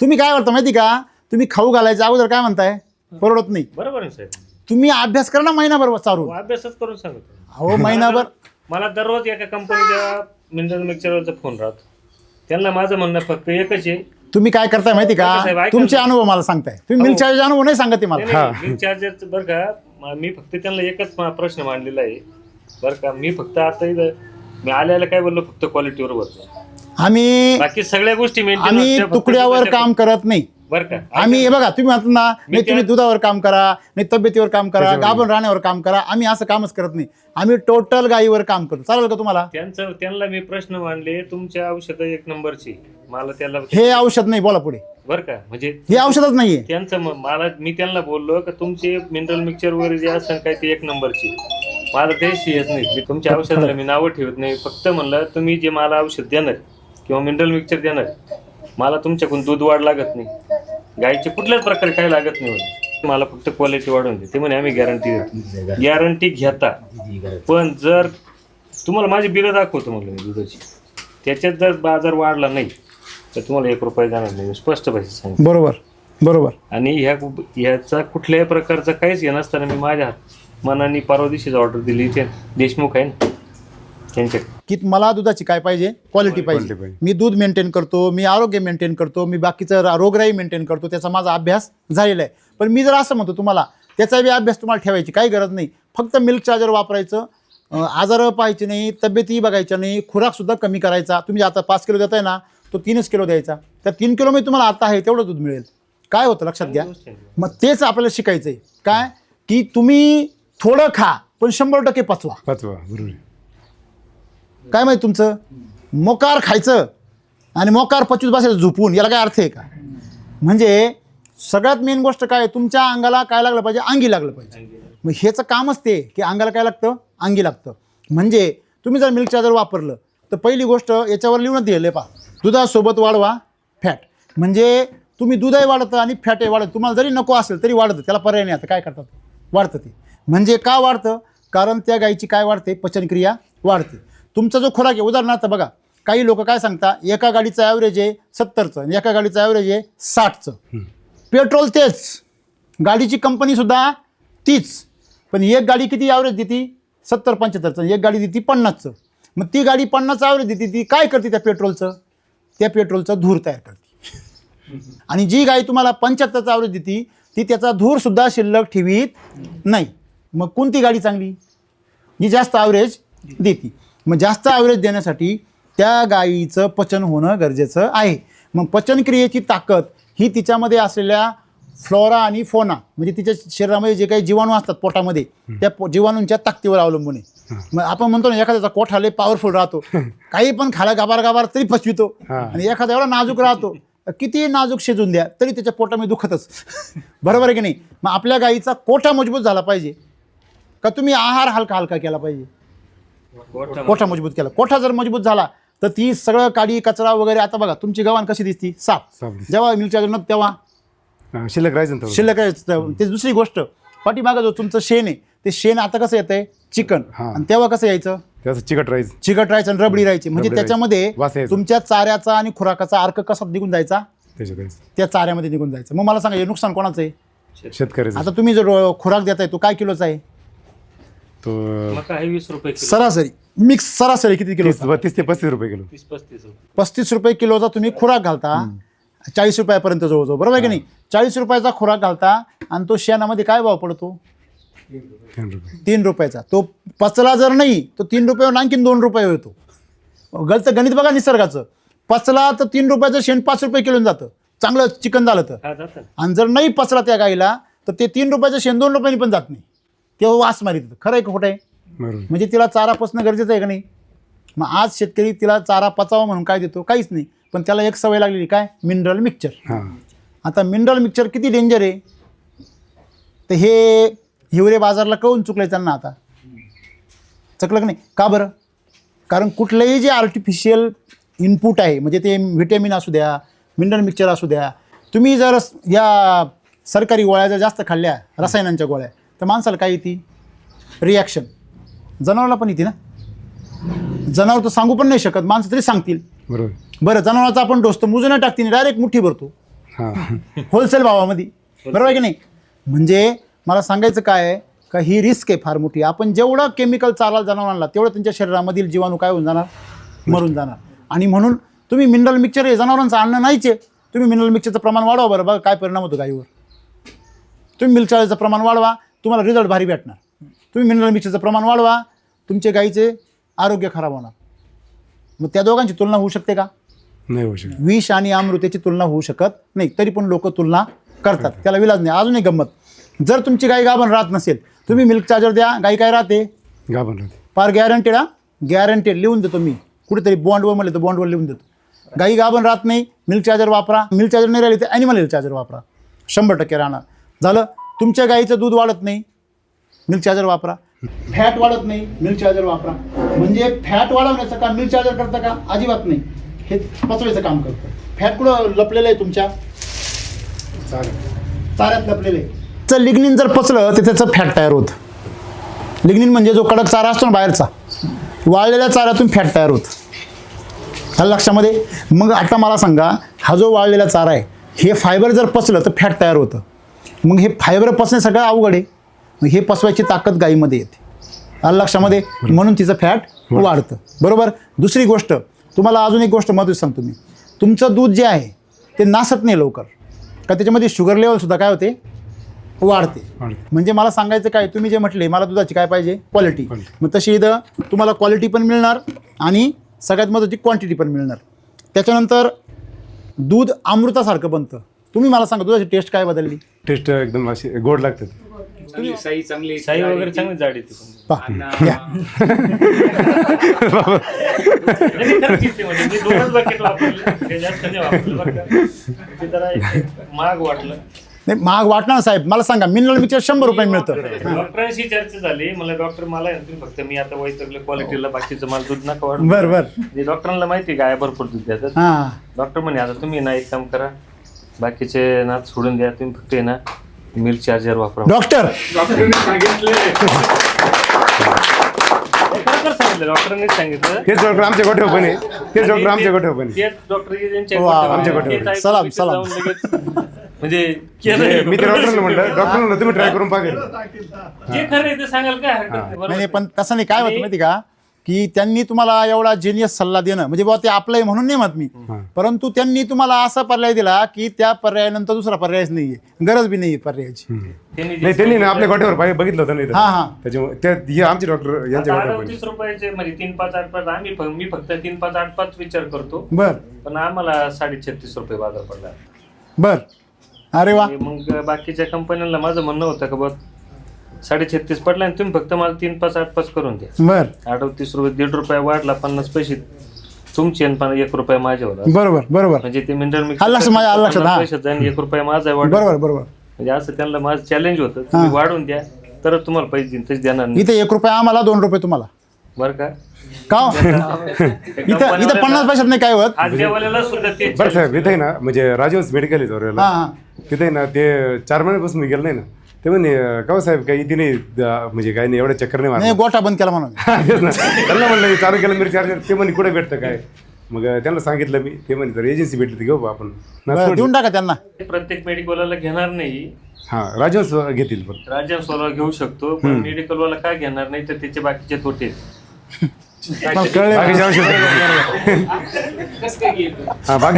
तुम्ही काय करता माहिती का? तुम्ही खाऊ घालायच्या अगोदर काय म्हणताय? परवडत नाही. बरोबर आहे साहेब. तुम्ही अभ्यास करा ना महिनाभर चारून. अभ्यासच करून सांगतो. अहो महिनाभर. मला दररोज एका कंपनीच्या मिनरल मिक्सरवरचा फोन राहतो. त्यांना माझं म्हणणं फक्त एकच आहे. तुम्ही काय करताय माहिती साहेब, का? ऐका तुमचे ना. अनुभव मला सांगताय. तुम्ही मिल्क चार्जर अनुभव नाही सांगत मला. मिल्क चार्जरचं बरं का, मी फक्त त्यांना एकच प्रश्न मांडलेला आहे बरं का. मी फक्त आता इथं मी आल्याला काय बोललो, फक्त क्वालिटीवर बोलतो. आम्ही बाकी सगळ्या गोष्टी maintain आम्ही असत्या, फक्त तुकड्यावर दुधाच्या- काम करत नाही. बरं का. आम्ही हे बघा तुम्ही म्हणता ना नाही तुम्ही त्या- दुधावर काम करा, नाही तब्येतीवर काम करा, त्याच्यावर गाभण राहण्यावर काम करा. आम्ही असं कामच करत नाही. आम्ही टोटल गाईवर काम करतो. चालेल का तुम्हाला? त्यांना मी प्रश्न मांडले, तुमच्या औषधं 1 नंबरची. मला त्याला हे औषध नाही, बोला पुढे. बरं का, म्हणजे हे औषधच नाहीये. त्यांचं मी त्यांना बोललो की तुमचे मिनरल मिक्सचर वगैरे जे असेल काय ते 1 नंबरची. माझं ते सीएस नाही. मी तुमच्या औषधाला मी नावं ठेवत नाही. फक्त म्हणलं तुम्ही जे मला औषध देणार किंवा मिनरल मिक्सचर देणार, मला तुमच्याकडून दूध वाढ लागत नाही, गाईचे कुठल्याच प्रकारे काही लागत नाही. मला फक्त क्वालिटी वाढवून दे. ते म्हणे आम्ही गॅरंटी देतो. गॅरंटी घेता, पण जर तुम्हाला माझी बिलं दाखवतो म्हणलं मी दुधाची, त्याच्यात जर बाजार वाढला नाही तर तुम्हाला 1 रुपया जाणार नाही. स्पष्ट भाषेत सांगितलं. बरोबर बरोबर. आणि ह्याचा कुठल्याही प्रकारचा काहीच हे नसताना मी माझ्या मनाने परवा दिवशीच ऑर्डर दिली. ते देशमुख आहे ना त्यांच्या, की मला दुधाची काय पाहिजे? क्वालिटी पाहिजे. पाहिजे. मी दूध मेंटेन करतो, मी आरोग्य मेंटेन करतो, मी बाकीचं रोगराई मेंटेन करतो. त्याचा माझा अभ्यास झालेला आहे. पण मी जर असं म्हणतो तुम्हाला त्याचा बी अभ्यास तुम्हाला ठेवायची काही गरज नाही. फक्त मिल्क चार्जर वापरायचं, आजार पाहायचे नाही, तब्येती बघायच्या नाही, खुराकसुद्धा कमी करायचा. तुम्ही आता 5 किलो देताय ना, तो 3च किलो द्यायचा. त्या 3 किलोमध्ये तुम्हाला आता आहे तेवढं दूध मिळेल. काय होतं लक्षात घ्या. मग तेच आपल्याला शिकायचं आहे. काय की तुम्ही थोडं खा पण 100% पचवा. बरोबर आहे. काय माहिती तुमचं मोकार खायचं आणि मोकार 25 बसायचं झोपून, याला काय अर्थ आहे का? म्हणजे सगळ्यात मेन गोष्ट काय, तुमच्या अंगाला काय लागलं पाहिजे? अंगी लागलं पाहिजे. मग ह्याचं कामच ते की अंगाला काय लागतं? अंगी लागतं. म्हणजे तुम्ही जर मिल्क चार्जर वापरलं तर पहिली गोष्ट याच्यावर लिहूनच दिलेलं पहा, दुधासोबत वाढवा फॅट. म्हणजे तुम्ही दूधही वाढतं आणि फॅटही वाढतं. तुम्हाला जरी नको असेल तरी वाढतं, त्याला पर्याय नाही. आता काय करतात? वाढतं ते. म्हणजे का वाढतं? कारण त्या गाईची काय वाढते? पचनक्रिया वाढते. तुमचा जो खुराक आहे, उदाहरणार्थ बघा, काही लोक काय सांगता, एका गाडीचं ॲव्हरेज आहे 70चं आणि एका गाडीचं ॲव्हरेज आहे 60चं. पेट्रोल तेच, गाडीची कंपनीसुद्धा तीच, पण एक गाडी किती ॲव्हरेज देते? 70-75चं. एक गाडी देते 50चं. मग ती गाडी 50चं ॲव्हरेज देते, ती काय करते त्या पेट्रोलचं? त्या पेट्रोलचं धूर तयार करते. आणि जी गाडी तुम्हाला 75चं ॲव्हरेज देते ती त्याचा धूरसुद्धा शिल्लक ठेवीत नाही. मग कोणती गाडी चांगली? जी जास्त ॲव्हरेज देते. मग जास्त ॲव्हरेज देण्यासाठी त्या गाईचं पचन होणं गरजेचं आहे. मग पचनक्रियेची ताकद ही तिच्यामध्ये असलेल्या फ्लोरा आणि फोना, म्हणजे तिच्या शरीरामध्ये जे काही जीवाणू असतात पोटामध्ये, त्या जीवाणूंच्या ताकदीवर अवलंबून आहे. मग आपण म्हणतो ना एखाद्याचा कोठा लय पॉवरफुल राहतो, काही पण खाला गाबार तरी पचवितो. आणि एखादा एवढा नाजूक राहतो, किती नाजूक शिजून द्या तरी त्याच्या पोटामध्ये दुखतच. बरोबर आहे की नाही? मग आपल्या गाईचा कोठा मजबूत झाला पाहिजे का तुम्ही आहार हलका केला पाहिजे? कोठा मजबूत केला. कोठा जर मजबूत झाला तर ती सगळं काडी कचरा वगैरे, आता बघा तुमची गव्हाण कशी दिसती? साफ. जेव्हा मिल्क चार्जर नव्हतं तेव्हा शिल्लक राहायचं. शिल्लक राहायचं. ते दुसरी गोष्ट, पाठीमागं जो तुमचं शेण आहे ते शेण आता कसं येतंय? चिकन. आणि तेव्हा कसं यायचं? त्याचं चिकट राहायचं. चिकट राहायचं आणि रबडी राहायची. म्हणजे त्याच्यामध्ये वास यायचा. तुमच्या चाऱ्याचा आणि खुराकाचा अर्क कसा निघून जायचा? त्याच्यात त्या चाऱ्यामध्ये निघून जायचं. मग मला सांगा हे नुकसान कोणाचं आहे? शेतकऱ्याचं. आता तुम्ही जर खुराक देताय तो काय किलोचा आहे? तो मका आहे 20 रुपये किलो. सरासरी मिक्स सरासरी किती किलो? 30 ते 35 रुपये किलो. 30-35 रुपये. 35 रुपये किलोचा तुम्ही खुराक घालता, 40 रुपयापर्यंत जवळजवळ. बरोबर आहे की नाही? 40 रुपयाचा खुराक घालता आणि तो शेणामध्ये काय भाव पडतो? 10 रुपये. 3 रुपयाचा. तो पचला जर नाही तर 3 रुपयावर आणखीन 2 रुपये होतो. गणित बघा निसर्गाचं. पचला तर 3 रुपयाचं शेण 5 रुपये किलोन जातं, चांगलं चिकन झालं तर. हा, जातं. आणि जर नाही पचला त्या गाईला तर ते 3 रुपयाचं शेण 2 रुपयांनी पण जात नाही, तेव्हा वास मारित. खरं आहे का खोटं आहे? बरोबर. म्हणजे तिला चारा पचणं गरजेचं आहे का नाही? मग आज शेतकरी तिला चारा पचावा म्हणून काय देतो? काहीच नाही. पण त्याला एक सवय लागलेली, काय? Mineral mixture. हां आता मिनरल मिक्सचर किती डेंजर आहे तर हे हिवरे बाजारला कळून चुकलं त्यांना. आता चकलं की नाही? का बरं? कारण कुठलंही जे आर्टिफिशियल इनपुट आहे, म्हणजे ते व्हिटॅमिन असू द्या, मिनरल मिक्सचर असू द्या, तुम्ही जर या सरकारी गोळ्या जर जास्त खाल्ल्या, रसायनांच्या गोळ्या, तर माणसाला काय येते? रिॲक्शन. जनावराला पण येते ना. जनावर तर सांगू पण नाही शकत, माणसं तरी सांगतील. बरोबर. बरं, जनावराचा आपण डोस तर मुजून टाकतील, डायरेक्ट मुठ्ठी भरतो हां होलसेल भावामध्ये. बरोबर आहे की नाही? म्हणजे मला सांगायचं काय आहे का ही रिस्क आहे फार मोठी. आपण जेवढं केमिकल चालाल जनावरांना, तेवढं त्यांच्या शरीरामधील जीवाणू काय होऊन जाणार? मरून जाणार. आणि म्हणून तुम्ही मिनरल मिक्सचर हे जनावरांचं अन्न नाहीच आहे. तुम्ही मिनरल मिक्सचरचं प्रमाण वाढवा. बरं, बघा काय परिणाम होतो गाईवर. तुम्ही मिल्क चार्जरचं प्रमाण वाढवा, तुम्हाला रिझल्ट भारी भेटणार. तुम्ही मिनरल मिक्सचरचं प्रमाण वाढवा, तुमच्या गाईचे आरोग्य खराब होणार. मग त्या दोघांची तुलना होऊ शकते का? नाही होऊ शकत. विष आणि अमृताची तुलना होऊ शकत नाही. तरी पण लोक तुलना करतात, त्याला विलाज नाही. अजून एक गंमत, जर तुमची गाय गाभण राहत नसेल, तुम्ही मिल्क चार्जर द्या, गाय काय राहते? गाभण राहते. फार गॅरंटेड. गॅरंटेड लिहून देतो मी, कुठेतरी बॉन्डवर म्हणले तर बॉन्डवर लिहून देतो. गाई गाभण राहत नाही, मिल्क चार्जर वापरा. मिल्क चार्जर नाही राहिली तर ॲनिमल हेल्थ चार्जर वापरा, 100% राहणार. झालं. तुमच्या गाईचं दूध वाढत नाही, मिल्क चार्जर वापरा. फॅट वाढत नाही, मिल्क चार्जर वापरा. म्हणजे फॅट वाढवण्याचं काम मिल्क चार्जर करतं का? अजिबात नाही. हे पचवायचं काम करतं. फॅट कुठं लपलेलं आहे? तुमच्या चाऱ्यात लपलेलं आहे. तर लिग्निन जर पचलं तर त्याचं फॅट तयार होतं. लिग्निन म्हणजे जो कडक चारा असतो ना बाहेरचा, वाळलेल्या चाऱ्यातून फॅट तयार होतं. ह्या लक्षामध्ये. मग आता मला सांगा, हा जो वाळलेला चारा आहे, हे फायबर जर पचलं तर फॅट तयार होतं. मग हे फायबर पचणे सगळं अवघड आहे. मग हे पचवायची ताकद गाईमध्ये येते. ह्या लक्षामध्ये. म्हणून तिचं फॅट वाढतं. बरोबर. दुसरी गोष्ट, तुम्हाला अजून एक गोष्ट महत्त्वाची सांगतो मी. तुमचं दूध जे आहे ते नासत नाही लवकर, का त्याच्यामध्ये शुगर लेवलसुद्धा काय होते? वाढते. म्हणजे मला सांगायचं काय, तुम्ही जे म्हटले मला दुधाची काय पाहिजे? क्वालिटी. मग तशी इथं तुम्हाला क्वालिटी पण मिळणार आणि सगळ्यात महत्त्वाची क्वांटिटी पण मिळणार. त्याच्यानंतर दूध अमृतासारखं बनतं. तुम्ही मला सांगा, दुधाची टेस्ट काय बदलली? टेस्ट एकदम अशी गोड लागते. चांगली साई, चांगली साई वगैरे चांगली जाड येते. पहा. मी 2च बकेट वापरले, ते जास्त नाही वापरलं बरं का. ते जरा महाग वाटलं. नाही, महाग वाटणार साहेब. मला सांगा, मिनरल मिक्सचर 100 रुपये मिळतं. डॉक्टरांशी चर्चा झाली. मला डॉक्टर मला फक्त मी आता वैतकलं क्वालिटीला, बाकीचं मला दूध नका वाढ. बरं बरं. डॉक्टरांना माहिती गाय भरपूर दूध देतात. हां. डॉक्टर म्हणे आता तुम्ही ना एक काम करा, बाकीचे नाद सोडून द्या, तुम्ही फक्त ना मिल्क चार्जर वापरा. डॉक्टर खरोखर सांगितलं, डॉक्टरांनी सांगितलं. तेच डॉक्टर आमच्या गोठ्यावर पण आहे. तेच डॉक्टर आमच्या गोठ्यावर पण आहे. तेच डॉक्टर आमच्या गोठ्यावर. सलाम, सलाम. म्हणजे मी त्या डॉक्टरला म्हटलं, डॉक्टरला तुम्ही ट्राय करून पाहिजे. जे खरं आहे ते सांगाल काय हरकत नाही. बरोबर. नाही, पण तसं नाही. काय होतं माहिती का, की त्यांनी तुम्हाला एवढा जेनियस सल्ला देणं, म्हणजे बाबा ते आपलं आहे म्हणून नाही म्हणत मी, परंतु त्यांनी तुम्हाला असा पर्याय दिला की त्या पर्यायानंतर दुसरा पर्यायच नाहीये, गरज बी नाही पर्यायाची. नाही, त्यांनी ना आपल्या गोठ्यावर बघितलं होतं नाही. हां हां. त्याच्यामुळे आमचे डॉक्टर यांच्या गोठ्यावर 38 रुपयाचे म्हणजे 3, 5, 8, 5. मी फक्त 3, 5, 8, 5 विचार करतो. बर पण आम्हाला 36.5 रुपये बाजार पडला. बर. अरे वा. आणि मग बाकीच्या कंपन्यांना माझं म्हणणं होतं का बघ 36.5 पडला आणि तुम्ही फक्त मला 3, 5, 8, 5 करून द्या. बर. 38 रुपये, 1.5 रुपये वाढला, 50 पैसे तुमचे आणि 1 रुपया माझे होता. बरोबर बरोबर. म्हणजे ते मिनरल मिक्स लक्षात. पैशात जाईन, 1 रुपया माझा वाढ. बरोबर बरोबर. म्हणजे असं त्यांना माझं चॅलेंज होतं, तुम्ही वाढून द्या तर तुम्हाला पैसे देईन, तसेच देणार नाही. इथे 1 रुपया आम्हाला, 2 रुपये तुम्हाला. बरं का? का इथं 50 पैशात नाही काय होत. आज देवाल्याला सुद्धा ते बरं साहेब, इथे ना म्हणजे राजवंश मेडिकल आहे जोराला, हां हां. तिथे ना ते 4 महिन्यापासून मी गेलो नाही ना. ते म्हणे का साहेब काही इथे नाही, म्हणजे काही नाही, एवढं चक्कर नाही नाही, मारलं. गोठा बंद केला म्हणून. तेच ना. त्यांना म्हणलं चालू केलं मिल्क चार्जर. ते म्हणे कुठे भेटतं काय? मग त्यांना सांगितलं मी. ते म्हणे तर एजन्सी भेटली ती घेऊ बा आपण. बरं, देऊन टाका त्यांना. प्रत्येक मेडिकलवाला घेणार नाही. हां, राजवंश घेतील. पण राज्यांसोला घेऊ शकतो, पण मेडिकलवाला काय घेणार नाही तर त्याचे बाकीचे तोटे आहेत. कळले. बाकीचे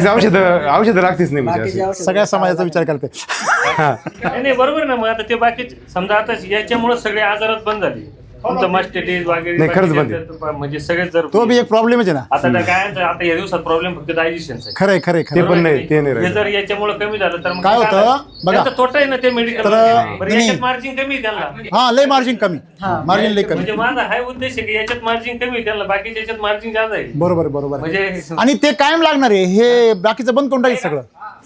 औषधं लागतेच नाही म्हणजे. सगळ्या समाजाचा विचार करते. नाही बरोबर ना. मग आता ते बाकी समजा आता याच्यामुळे सगळे आजारच बंद झाले. तुमचं मास्टेटीज वगैरे नाही, खरंच बाकीचे तर म्हणजे सगळेच जर तो बी एक प्रॉब्लेमच आहे ना. आता त्या गायांचा आता या दिवसात प्रॉब्लेम फक्त डायजेशनचा आहे. खरंय खरंय ते खरं. पण बरोबर नाही, आहे ते की नाही हे जर याच्यामुळे कमी झालं तर मग काय होतं, झालं? बघा. त्यांचं तोटा आहे ना ते मेडिकल नाही. याच्यात मार्जिन कमी आहे त्यांना. हा लय मार्जिन कमी, मार्जिन लय कमी. म्हणजे माझा हा उद्देश आहे की याच्यात मार्जिन कमी आहे त्यांना, बाकीच्या याच्यात मार्जिन जास्त आहे. बरोबर बरोबर आहे. म्हणजे आणि ते कायम लागणार आहे, हे बाकीचं बंद करून टाकायचं सगळं.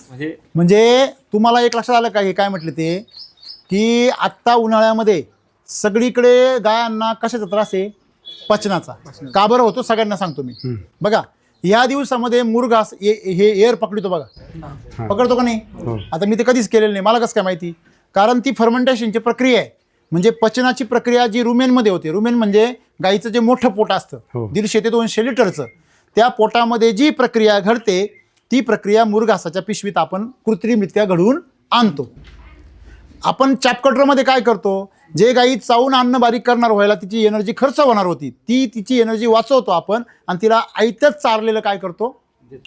म्हणजे म्हणजे तुम्हाला एक लक्षात आलं का हे काय म्हटले ते, की आत्ता उन्हाळ्यामध्ये सगळीकडे गायांना कशाचा त्रास आहे, पचनाचा. का बरं होतो सगळ्यांना सांगतो मी. बघा या दिवसामध्ये मुरघास हे एअर पकडतो बघा, पकडतो का नाही. आता मी ते कधीच केलेलं नाही, मला कसं काय माहिती, कारण ती फर्मेंटेशनची प्रक्रिया आहे. म्हणजे पचनाची प्रक्रिया जी रुमेनमध्ये होते, रुमेन म्हणजे गाईचं जे मोठं पोट असतं 150 ते 200 लिटरचं, त्या पोटामध्ये जी प्रक्रिया घडते ती प्रक्रिया मुरघासाच्या पिशवीत आपण कृत्रिमरित्या घडवून आणतो. आपण चॅपकटरमध्ये काय करतो, जे गाई चावून अन्न बारीक करणार व्हायला तिची एनर्जी खर्च होणार होती, ती तिची एनर्जी वाचवतो आपण आणि तिला आयतच चारलेलं काय करतो,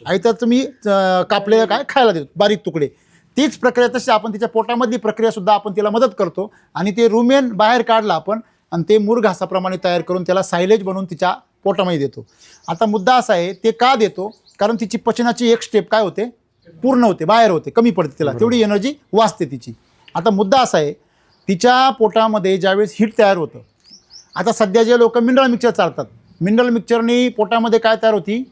आयतच मी कापलेलं काय खायला देतो बारीक तुकडे. तीच प्रक्रिया तशी आपण तिच्या पोटामधली प्रक्रिया सुद्धा आपण तिला मदत करतो आणि ते रुमेन बाहेर काढला आपण आणि ते मुरघासाप्रमाणे तयार करून त्याला सायलेज बनवून तिच्या पोटामध्ये देतो. आता मुद्दा असा आहे ते का देतो, कारण तिची पचनाची एक स्टेप काय होते, पूर्ण होते, बाहेर होते, कमी पडते तिला, तेवढी एनर्जी वाचते तिची. आता मुद्दा असा आहे तिच्या पोटामध्ये ज्यावेळेस हीट तयार होतं, आता सध्या जे लोक मिनरल मिक्सचर चालतात, मिनरल मिक्सचरनी पोटामध्ये काय तयार होती,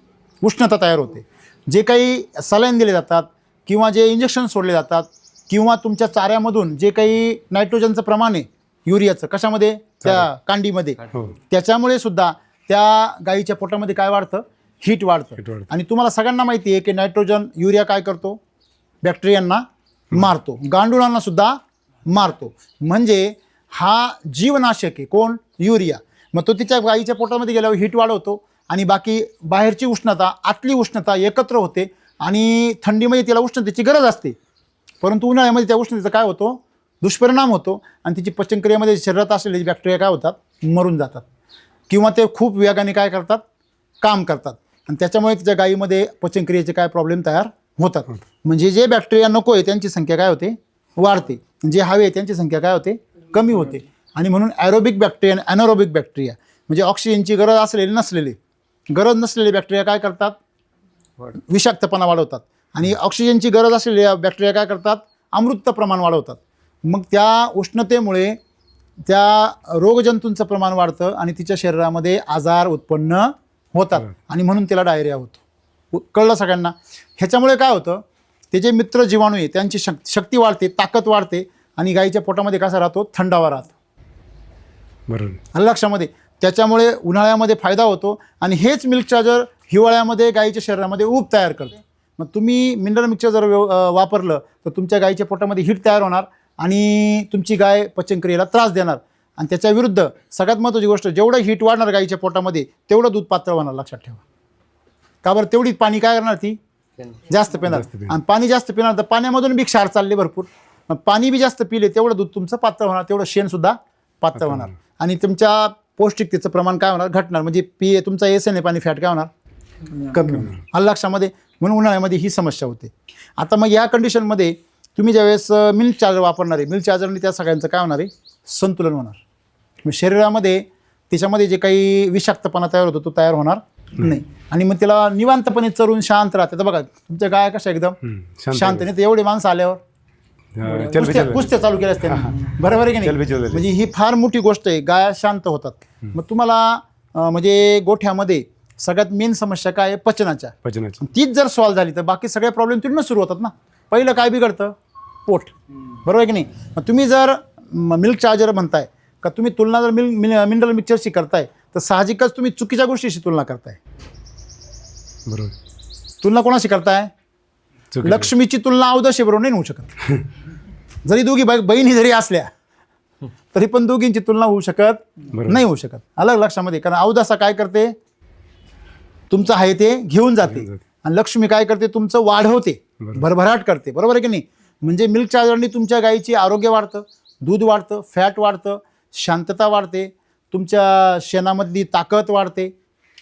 उष्णता तयार होते. जे काही सलाईन दिले जातात किंवा जे इंजेक्शन सोडले जातात किंवा तुमच्या चाऱ्यामधून जे काही नायट्रोजनचं प्रमाण आहे युरियाचं कशामध्ये, त्या कांडीमध्ये, त्याच्यामुळे सुद्धा त्या गाईच्या पोटामध्ये काय वाढतं, हीट वाढतं. आणि तुम्हाला सगळ्यांना माहिती आहे की नायट्रोजन युरिया काय करतो, बॅक्टेरियांना मारतो, गांडुळांना सुद्धा मारतो. म्हणजे हा जीवनाशक आहे कोण, युरिया. मग तो तिच्या गाईच्या पोटामध्ये गेल्यावर हीट वाढवतो आणि बाकी बाहेरची उष्णता आतली उष्णता एकत्र होते आणि थंडीमध्ये तिला उष्णतेची गरज असते, परंतु उन्हाळ्यामध्ये त्या उष्णतेचा काय होतो, दुष्परिणाम होतो आणि तिची पचनक्रियेमध्ये शरीरात असलेले बॅक्टेरिया काय होतात, मरून जातात किंवा ते खूप वेगाने काय करतात, काम करतात आणि त्याच्यामुळे तिच्या गाईमध्ये पचनक्रियेचे काय प्रॉब्लेम तयार होतात. म्हणजे जे बॅक्टेरिया नको आहे त्यांची संख्या काय होते, वाढते, जे हवे त्यांची संख्या काय होते, कमी होते. आणि म्हणून ॲरोबिक बॅक्टेरिया, ॲनारोबिक बॅक्टेरिया म्हणजे ऑक्सिजनची गरज असलेली नसलेले, गरज नसलेले बॅक्टेरिया काय करतात, विषाक्तपणा वाढवतात आणि ऑक्सिजनची गरज असलेल्या बॅक्टेरिया काय करतात, अमृत प्रमाण वाढवतात. मग त्या उष्णतेमुळे त्या रोगजंतूंचं प्रमाण वाढतं आणि तिच्या शरीरामध्ये आजार उत्पन्न होतात आणि म्हणून तिला डायरिया होतो. कळलं सगळ्यांना. ह्याच्यामुळे काय होतं, ते जे मित्र जीवाणू आहे त्यांची शक्ती वाढते, ताकद वाढते आणि गाईच्या पोटामध्ये कसा राहतो, थंडावा राहतो. बरोबर, लक्षामध्ये. त्याच्यामुळे उन्हाळ्यामध्ये फायदा होतो आणि हेच मिल्क चार्जर हिवाळ्यामध्ये गाईच्या शरीरामध्ये ऊब तयार करतो. मग तुम्ही मिनरल मिक्सचर जर वापरलं तर तुमच्या गाईच्या पोटामध्ये हीट तयार होणार आणि तुमची गाय पचनक्रियेला त्रास देणार. आणि त्याच्या विरुद्ध सगळ्यात महत्त्वाची गोष्ट, जेवढं हीट वाढणार गाईच्या पोटामध्ये तेवढं दूध पातळ होणार, लक्षात ठेवा. का बरं, तेवढी पाणी काय करणार, ती जास्त पिणार आणि पाणी जास्त पिणार तर पाण्यामधून बी क्षार चालले भरपूर, मग पाणी बी जास्त पिले तेवढं दूध तुमचं पातळ होणार, तेवढं शेणसुद्धा पातळ होणार आणि तुमच्या पौष्टिकतेचं प्रमाण काय होणार, घटणार. म्हणजे तुमचा एसएन पाणी फॅट काय होणार, कमी होणार. आलं लक्षामध्ये. म्हणून उन्हाळ्यामध्ये ही समस्या होते. आता मग या कंडिशनमध्ये तुम्ही ज्यावेळेस मिल्क चार्जर वापरणार आहे, मिल्क चार्जरने त्या सगळ्यांचं काय होणार आहे, संतुलन होणार. मग शरीरामध्ये त्याच्यामध्ये जे काही विषाक्तपणा तयार होतो तो तयार होणार नाही आणि मग त्याला निवांतपणे चरून शांत राहते. तर बघा तुमच्या गाय कशा एकदम शांत नाही, तर एवढे माणसं आल्यावर कुस्त्या चालू केल्या असते, बरोबर आहे की नाही. म्हणजे ही फार मोठी गोष्ट आहे, गाय शांत होतात. मग तुम्हाला म्हणजे गोठ्यामध्ये सगळ्यात मेन समस्या काय आहे, पचनाची. तीच जर सॉल्व्ह झाली तर बाकी सगळे प्रॉब्लेम तिथून सुरू होतात ना. पहिलं काय बिघडतं, पोट, बरोबर आहे की नाही. मग तुम्ही जर मिल्क चार्जर म्हणताय का, तुम्ही तुलना जर मिनरल मिक्सचरशी करताय तर साहजिकच तुम्ही चुकीच्या गोष्टीशी तुलना करताय. बरोबर, तुलना कोणाशी करताय, लक्ष्मीची तुलना अवदशी बरोबर नाही होऊ शकत. जरी दोघी बहिणी जरी असल्या तरी पण दोघींची तुलना होऊ शकत नाही, होऊ शकत. अलग लक्षामध्ये. कारण अवदसा काय करते, तुमचं आहे ते घेऊन जाते आणि लक्ष्मी काय करते, तुमचं वाढवते, भरभराट करते, बरोबर आहे की नाही. म्हणजे मिल्क चार्जरनी तुमच्या गाईची आरोग्य वाढतं, दूध वाढतं, फॅट वाढतं, शांतता वाढते, तुमच्या शेणामधली ताकद वाढते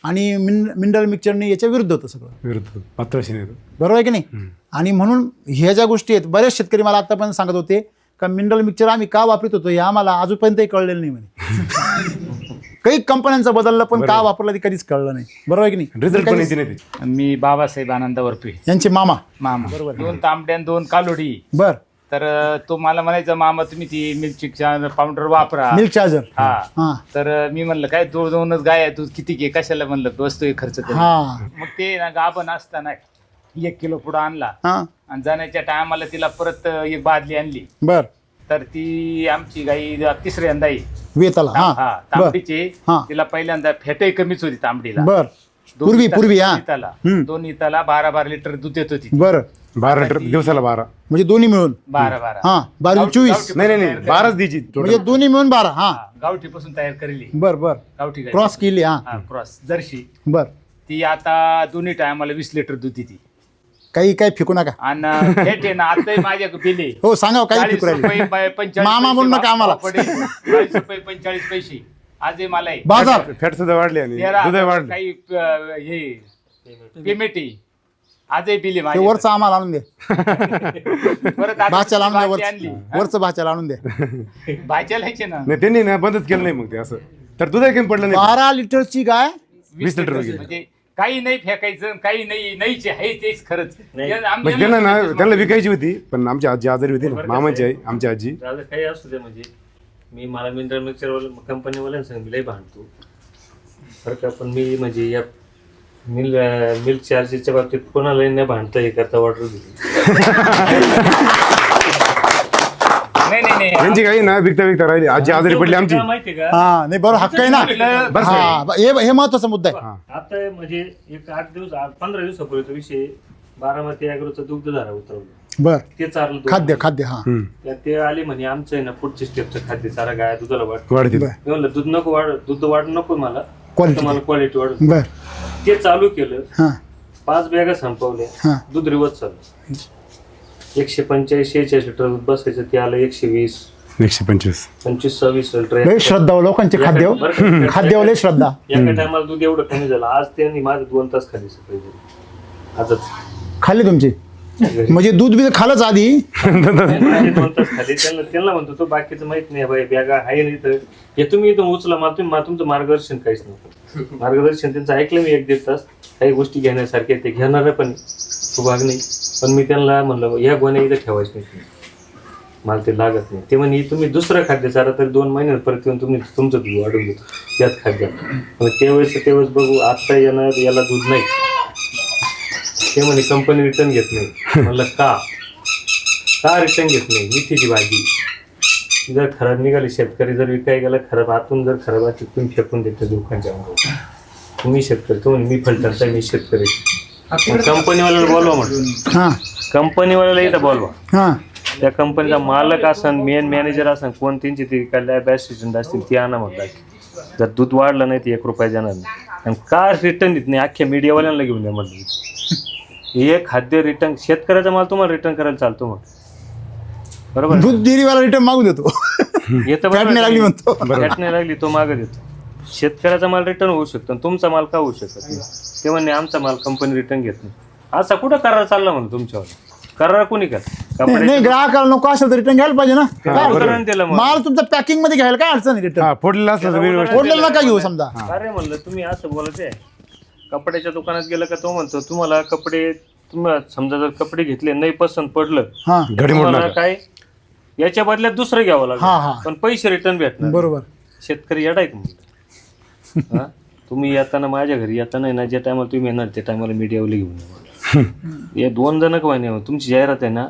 आणि मिनरल मिक्सचरने याच्या विरुद्ध होतं सगळं, विरुद्ध पातळ शेण येतं, बरोबर आहे की नाही. आणि म्हणून ह्या ज्या गोष्टी आहेत, बरेच शेतकरी मला आतापर्यंत सांगत होते का मिनरल मिक्सचर आम्ही का वापरत होतो हे आम्हाला अजूनपर्यंतही कळलेलं नाही म्हणे. काही कंपन्यांचं बदललं पण का वापरलं ते कधीच कळलं नाही, बरोबर आहे की नाही? रिझल्ट पण येते नाही त्याची. मी बाबासाहेब आनंद वरपे यांचे मामा. मामा, 2 तांबड्या 2 कालोडी. बर. तर तो मला म्हणायचा मामा तुम्ही ती मिल्कशेकच्या पावडर वापरा. Milk charger. हा. हा तर मी म्हणलं काय 2-2च गाय आहे, तू किती घे कशाला म्हणलं वस्तू खर्च कर. हा मग ते ना गाभण असताना 1 किलो पुढं आणला हा आणि जाण्याच्या टायमाला तिला परत एक बादली आणली. बर. तर ती आमची गाई तिसऱ्यांदा आहे. वेताला. हा हा बर. तांबडीची. हा. तिला पहिल्यांदा फेटही कमीच होती तांबडीला. बर. पूर्वी हा. इताला हम्म. 2 इताला 12 लिटर दूध देत होती. बर. 12 लिटर दिवसाला 12. म्हणजे दोन्ही मिळून 12 हा 12 24. नाही 12च द्यायची म्हणजे दोन्ही मिळून 12. हा गावठी पासून तयार करेली. बर बर. गावठी गाय. क्रॉस केली. हा क्रॉस जर्शी. बर. ती आता दोन्ही टायमाला 20 लिटर दूध देते. काही फेकू नका. आणि फेट आहे ना आताही माझ्या बिले हो सांगा काही 40 फेकू राहिले. रुपये 45 मामा म्हणून नका आम्हाला. 40 रुपये 45 पैसे आजही मला आहे. बाजार. फॅट सुद्धा वाढली आणि तेरा दूध वाढलं. काही हे पेमेंट आहे आजही बिले ते माझे. वरचं आम्हाला आणून दे. परत आता भाच्याला आणून बादली दे. आणली. वरचं भाच्याला आणून दे. भाच्याला यायचे ना नाही त्यांनी ना बंदच केलं नाही मग ते असं. तर दूध कमी पडलं नाही. 12 लिटरची गाय. 20 लिटर वगैरे. म्हणजे काही नाही फेकायचं काही नाहीचे आहे तेच खरंच. नाही. म्हणजे त्यांना ना त्यांना विकायची होती पण आमची आजी आजारी होती ना, मामाची आई आमची आजी. दादा काही असू दे म्हणजे मला मिनरल मिक्सर कंपनीवाल्यांना सांगितलं लय भांडतो बरं का, पण मी म्हणजे या मिल्क चार्जेसच्या बाबतीत कोणालाही नाही भांडता हे करता ऑर्डर दिली. नाही त्यांची काही ना विकता राहिली. आजी आजारी पडली आमची. माहितीये का हा नाही बरोबर हक्क आहे ना. बस हा हे महत्वाचा मुद्दा आहे. आता म्हणजे एक 15 दिवसापूर्वीचा विषय बारामती अॅग्रोचं दुग्धधारा उतरवलं. बर. ते चारलं खाद्य. हा त्यात ते आले म्हणे आमचं आहे ना पुढच्या स्टेपचं खाद्य चारा गाय दुधाला वाढतील. बर. मी म्हणलं दूध नको दूध वाढ नको मला Quality. मला क्वालिटी वाढ. बर. ते चालू केलं. हा 5 बॅगा संपवल्या. हा दूध रिवर्स चालू. 145-46 लिटर दूध बसायचं ते आलं 120, 125. 25-26 लिटर. लय श्रद्धा हो लोकांचे खाद्यावर लय श्रद्धा. एका टायमाला दूध एवढं कमी झालं. आज त्यांनी माझं 2 तास खाली सकाळी आजच खाल्ले तुमचे म्हणजे दूध बी खालच आधी. माझे 2 तास खाली. त्यांना म्हणतो तो बाकीचं माहित नाही बाई बॅगा आहे नाही तर हे तुम्ही इथून उचला मला तुमचं मार्गदर्शन काहीच नव्हतं. मार्गदर्शन त्यांचं ऐकलं मी 1-1.5 तास. काही गोष्टी घेण्यासारख्या ते घेणार पण तो भाग नाही. पण मी त्यांना म्हणलं ह्या गोण्या इथं ठेवायचं नाही मला ते लागत नाही. ते म्हणे तुम्ही दुसरं खाद्य चारा तर 2 महिन्यात परत येऊन तुम्ही तुमचं दूध वाढून घेतो त्याच खाद्यात. मग त्यावेळेस बघू आता याला दूध नाही. ते म्हणे कंपनी रिटर्न घेत नाही. म्हणलं का रिटर्न घेत नाही. मेथीची भाजी जर खराब निघाली शेतकरी जर विकाय गेला खराब आतून जर खराब आहे तुम्ही फेकून देतो दुकानच्या अंगावर. तुम्ही शेतकरी तो म्हणे मी फलटणचा मी शेतकरी. कंपनीवाल्याला बोलवा म्हटलं. हा कंपनीवाल्याला इथं बोलवा. हा त्या कंपनीचा मालक असन मेन मॅनेजर असन कोण त्यांची ती असिस्टंट असतील ती आणा म्हटलं. जर दूध वाढलं नाही ते 1 रुपया जाणार नाही. आणि का रिटर्न देत नाही अख्ख्या मीडियावाल्यांना घेऊन द्या म्हटलं. हे खाद्य रिटर्न शेतकऱ्याचा माल तुम्हाला रिटर्न करायला चालतो मग बरोबर. दूध डेअरीवाला रिटर्न मागू देतो. येतं फॅट नाही लागली म्हणतो. फॅट नाही लागली तो मागं देतो. शेतकऱ्याचा माल रिटर्न होऊ शकतो आणि तुमचा माल का होऊ शकत नाही. ते म्हणणे आमचा माल कंपनी रिटर्न घेत नाही. असा कुठं करार चालला म्हणून तुमच्यावर. करार कोणी कर नाही ग्राहकाला नको असेल तर रिटर्न घ्यायला पाहिजे ना. दिलं मग माल तुमचा पॅकिंग मध्ये घ्यायला काय अडचण रिटर्न. हा फोडलेला असलं तर वेगळी गोष्ट. फोडलेला नका घेऊ समजा. अरे म्हणलं तुम्ही असं बोलायचंय. कपड्याच्या दुकानात गेलं का तो म्हणतो तुम्हाला कपडे तुम्हाला समजा जर कपडे घेतले नाही पसंत पडलं हा घडी मोड तुम्हाला काय याच्या बदल्यात दुसरं घ्यावं हा, हा. लागलं पण पैसे रिटर्न भेटणार. बरोबर. शेतकरी येडाय का म्हणलं. हा? तुम्ही येताना माझ्या घरी येताना ना ज्या टायमाला तुम्ही येणार त्या टायमाला मीडियावाले घेऊन या 2 जण का नाही तुमची जाहिरात आहे ना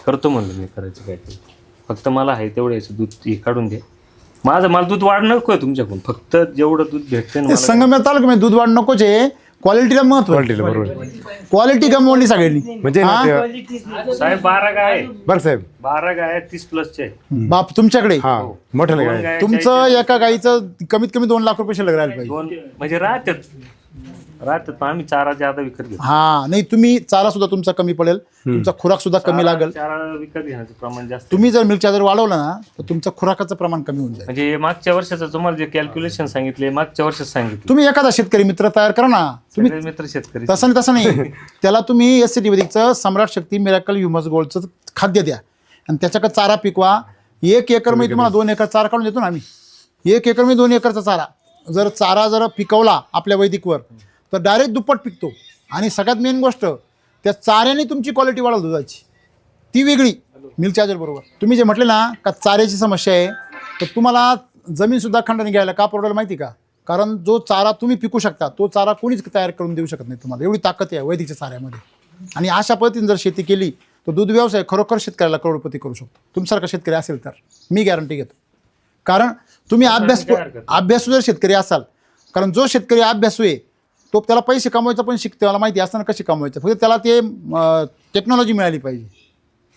करतो म्हणलं मी करायचं काय ते. फक्त मला आहे तेवढं याचं दूध हे काढून द्या. मला दूध वाढ नको आहे तुमच्याकडून फक्त जेवढं दूध भेटते ना संगमेश्वर तालुक्यामध्ये दूध वाढ नकोच आहे. क्वालिटीला महत्व. क्वालिटीला बरोबर. क्वालिटी कमवली सगळ्यांनी. म्हणजे ना ते- साहेब 12 गाय आहे. बरं साहेब 12 गाय 30+ आहे. बाप तुमच्याकडे हा मोठं दोन काय. गाय तुमचं एका गाईचं कमीत कमी 2 लाख रुपये शिल्लक राहायला पाहिजे. 2 म्हणजे राहतात पण आम्ही चारा ज्यादा विकत घेतो. हा नाही तुम्ही चारा सुद्धा तुमचा कमी पडेल. तुमचा खुराक सुद्धा कमी लागेल. चारा विकत घेण्याचं प्रमाण जास्त. तुम्ही जर मिल्क चार्जर वाढवलं ना तर तुमचं खुराकाचं प्रमाण कमी होऊन जाईल. म्हणजे मागच्या वर्षाचं तुम्हाला जे कॅल्क्युलेशन सांगितले मागच्या वर्षात सांगितले. तुम्ही एखादा शेतकरी मित्र तयार करा ना. तुम्ही सगळे मित्र शेतकरी तसं नाही त्याला तुम्ही SCT वैदिकचं सम्राट शक्ती मिराकल ह्युमस गोल्डचं खाद्य द्या आणि त्याच्याकडे चारा पिकवा. 1 एकर मध्ये तुम्हाला 2 एकर चारा काढून देतो ना आम्ही. 1 एकर मध्ये 2 एकरचा चारा जर चारा जर पिकवला आपल्या वैदिकवर तर डायरेक्ट दुप्पट पिकतो. आणि सगळ्यात मेन गोष्ट त्या चाऱ्याने तुमची क्वालिटी वाढवली दुधाची, ती वेगळी मिल्क चार्जर बरोबर. तुम्ही जे म्हटले ना का चाऱ्याची समस्या आहे, तर तुम्हाला जमीनसुद्धा खंडणी घ्यायला का परवडेल माहिती का? कारण जो चारा तुम्ही पिकू शकता तो चारा कोणीच तयार करून देऊ शकत नाही तुम्हाला, एवढी ताकद आहे वैदिकच्या चाऱ्यामध्ये. आणि अशा पद्धतीने जर शेती केली तर दूध व्यवसाय खरोखर शेतकऱ्याला करोडपती करू शकतो. तुमच्यासारखा शेतकरी असेल तर मी गॅरंटी घेतो. कारण तुम्ही अभ्यासू जर शेतकरी असाल, कारण जो शेतकरी अभ्यासू आहे तो त्याला पैसे कमवायचं पण शिकतो, त्याला माहिती असताना कशी कमवायचं, फक्त त्याला ते टेक्नॉलॉजी मिळाली पाहिजे.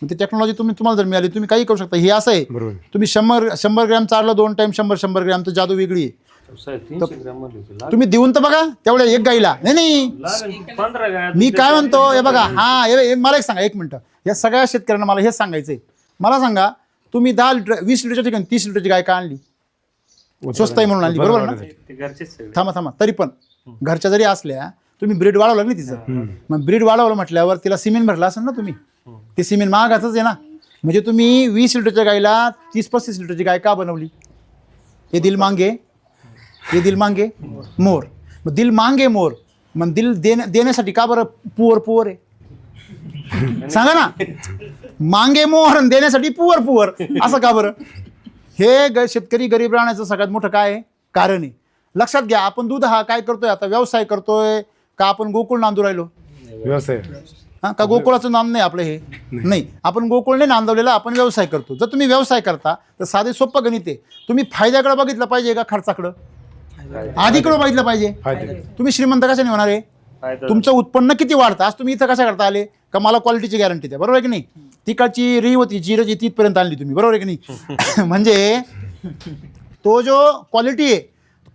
मग ते टेक्नॉलॉजी तुम्हाला जर मिळाली तुम्ही काही करू शकता. हे असं आहे तुम्ही 100 ग्रॅम चारलं 2 टाइम 100 ग्रॅम तर जादू वेगळी आहे. 300 ग्रॅम म्हणले तुम्ही देऊन तर बघा तेवढ्या एक गाईला. नाही 15 ग्रॅम. मी काय म्हणतो हे बघा, हा हे मला एक सांगा, 1 मिनटं, या सगळ्या शेतकऱ्यांना मला हेच सांगायचंय. मला सांगा तुम्ही 10 लिटर 20 लिटरच्या ठिकाणी 30 लिटरची गाय का आणली? स्वस्त आहे म्हणून आणली, बरोबर ना? ते घरचेच सगळे. थांबा तरी पण घरच्या जरी असल्या तुम्ही ब्रीड वाढवलं ना तिचं. मग ब्रीड वाढवलं म्हटल्यावर तिला सिमेंट भरलं असेल ना तुम्ही. ते सिमेंट महागाचंच आहे ना. म्हणजे तुम्ही 20 लिटरच्या गायला 30-35 लिटरची गाय का बनवली? हे दिल मांगे मोर. मग दिल मांगे मोर, मग दिल देण्यासाठी का बरं पुअर आहे? सांगा ना. मांगे मोर देण्यासाठी पुअर असं का बरं? हे शेतकरी गरीब राहण्याचं सगळ्यात मोठं काय आहे कारण आहे. लक्षात घ्या, आपण दूध हा काय करतोय आता, व्यवसाय करतोय का आपण गोकुळ नांदू राहिलो? व्यवसाय. हां, का गोकुळाचं नाम नाही आपलं हे? नाही, आपण गोकुळ नाही नांदवलेलं, आपण व्यवसाय करतो. जर तुम्ही व्यवसाय करता तर साधे सोपं गणित आहे. तुम्ही फायद्याकडे बघितलं पाहिजे का खर्चाकडं? आधीकडे बघितलं पाहिजे. तुम्ही श्रीमंत कशाने होणार आहे? तुमचं उत्पन्न किती वाढतं. आज तुम्ही इथं कशा करता आले का मला क्वालिटीची गॅरंटी द्या, बरोबर आहे की नाही? तिकडची री होती जिरची तिथपर्यंत आणली तुम्ही, बरोबर आहे की नाही? म्हणजे तो जो क्वालिटी आहे,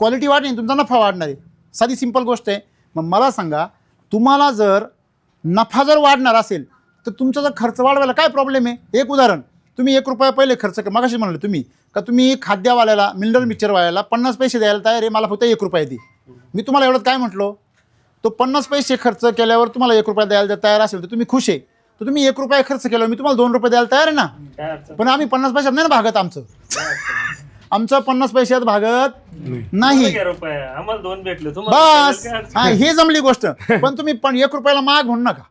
क्वालिटी वाढणे तुमचा नफा वाढणार आहे. साधी सिंपल गोष्ट आहे. मग मला सांगा, तुम्हाला जर नफा जर वाढणार असेल तर तुमचा जर खर्च वाढवायला काय प्रॉब्लेम आहे? एक उदाहरण, तुम्ही 1 रुपया पहिले खर्च मगाशी म्हणले तुम्ही का तुम्ही खाद्यवाल्याला मिनरल मिक्सरवाल्याला 50 पैसे द्यायला तयार आहे, मला फक्त 1 रुपया दे. मी तुम्हाला एवढं काय म्हटलो, तो 50 पैसे खर्च केल्यावर तुम्हाला 1 रुपया द्यायला तयार असेल तर तुम्ही खुश आहे. तर तुम्ही 1 रुपया खर्च केल्यावर मी तुम्हाला 2 रुपये द्यायला तयार आहे ना. पण आम्ही 50 पैशात नाही ना भागत. आमचं 50 पैशात भागत नाही. आम्हाला 2 भेटले तुम्हाला बस. हा, हे जमली गोष्ट. पण तुम्ही 1 रुपयाला माग म्हणू नका.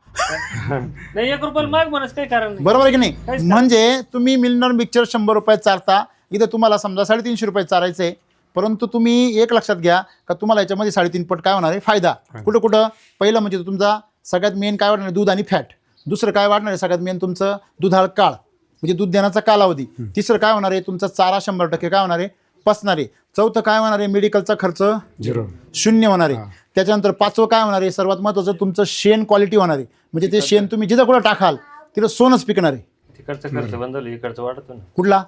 नाही 1 रुपयाला माग म्हणच काही कारण नाही, बरोबर आहे की नाही? म्हणजे तुम्ही मिल्नर मिक्सचर 100 रुपयात चारता, इथं तुम्हाला समजा 350 रुपये चारायचं आहे. परंतु तुम्ही एक लक्षात घ्या का तुम्हाला याच्यामध्ये 3.5 पट काय होणार आहे फायदा. कुठं पहिलं म्हणजे तुमचा सगळ्यात मेन काय वाढणार आहे? दूध आणि फॅट. दुसरं काय वाढणार आहे? सगळ्यात मेन तुमचं दुधाळ काळ म्हणजे दूध देण्याचा कालावधी. तिसरं काय होणार आहे? तुमचा चारा 100% काय होणार आहे? पचणार आहे. चौथं काय होणार आहे? मेडिकलचा खर्च 0 होणार आहे. त्याच्यानंतर 5वं काय होणार आहे? सर्वात महत्त्वाचं तुमचं शेण क्वालिटी होणार आहे. म्हणजे ते शेण तुम्ही जिथं कुठं टाकाल तिथं सोनच पिकणार आहे. तिकडचा खर्च बंदवलं, इकडचं वाढतो ना. कुठला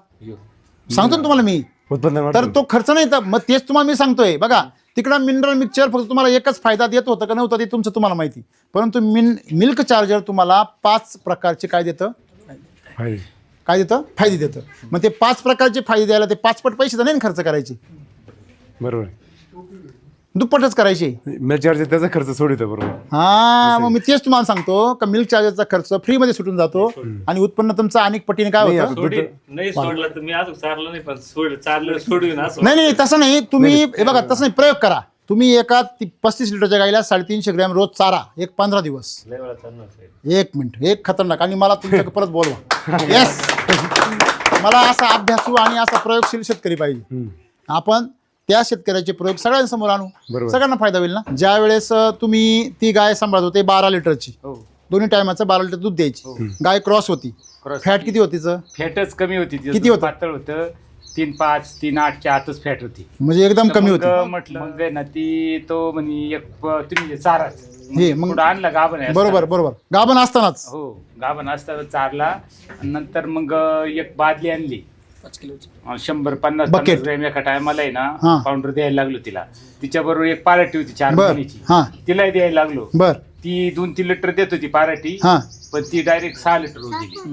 सांगतो ना तुम्हाला मी. उत्पन्न तर तो खर्च नाही तर मग तेच तुम्हाला मी सांगतोय. बघा तिकडं मिनरल मिक्सचर फक्त तुम्हाला एकच फायदा देत होतं का नव्हतं ते तुमचं तुम्हाला माहिती. परंतु मिल्क चार्जर तुम्हाला 5 प्रकारचे काय देतं? फायदे देतं. मग ते 5 प्रकारचे फायदे द्यायला ते 5 पट पैसे तर नाही खर्च करायचे, बरोबर. दुप्पटच करायचे. मिल्क चार्जर त्याचा खर्च सोडतो, बरोबर. हा, मग मी तेच तुम्हाला सांगतो का मिल्क चार्जरचा खर्च फ्रीमध्ये सुटून जातो आणि उत्पन्न तुमचं अनेक पटीने काय होतं. नाही सोडला तर मी असं चारलं नाही, पण चारलं सोडून असं. नाही तसं नाही. तुम्ही हे बघा तसं नाही, प्रयोग करा. तुम्ही एका 35 लिटरच्या गाईला 350 ग्रॅम रोज चारा, एक 15 दिवस. 1 मिनिट, एक खतरनाक. आणि मला तुमच्याकडे परत बोलवा. येस, मला असा अभ्यासू आणि असा प्रयोगशील शेतकरी पाहिजे. आपण त्या शेतकऱ्याचे प्रयोग सगळ्यांसमोर आणू, सगळ्यांना फायदा होईल ना. ज्या वेळेस तुम्ही ती गाय सांभाळत होते 12 लिटरची, दोन्ही टायमाचं 12 लिटर दूध द्यायची. गाय क्रॉस होती. फॅट किती होती? फॅटच कमी होती. किती होतं? पातळ होतं. 3.5 3.8च्या आतच फॅट होती. म्हणजे एकदम कमी होती. म्हटलं मग ना ती तो म्हणे तुम्ही चाराच हे मग पुढं आणलं गाभण. बरोबर गाभण असतानाच. हो, गाभण असताना चारला. नंतर मग एक बादली आणली 100-50 ग्रॅम एका टायमाला आहे ना पावडर द्यायला लागलो तिला. तिच्या बरोबर एक पाराठी होती 4 महिन्याची, तिलाही द्यायला लागलो. ती 2-3 लिटर देत होती पाराठी, पण ती डायरेक्ट 6 लिटर होऊन गेली.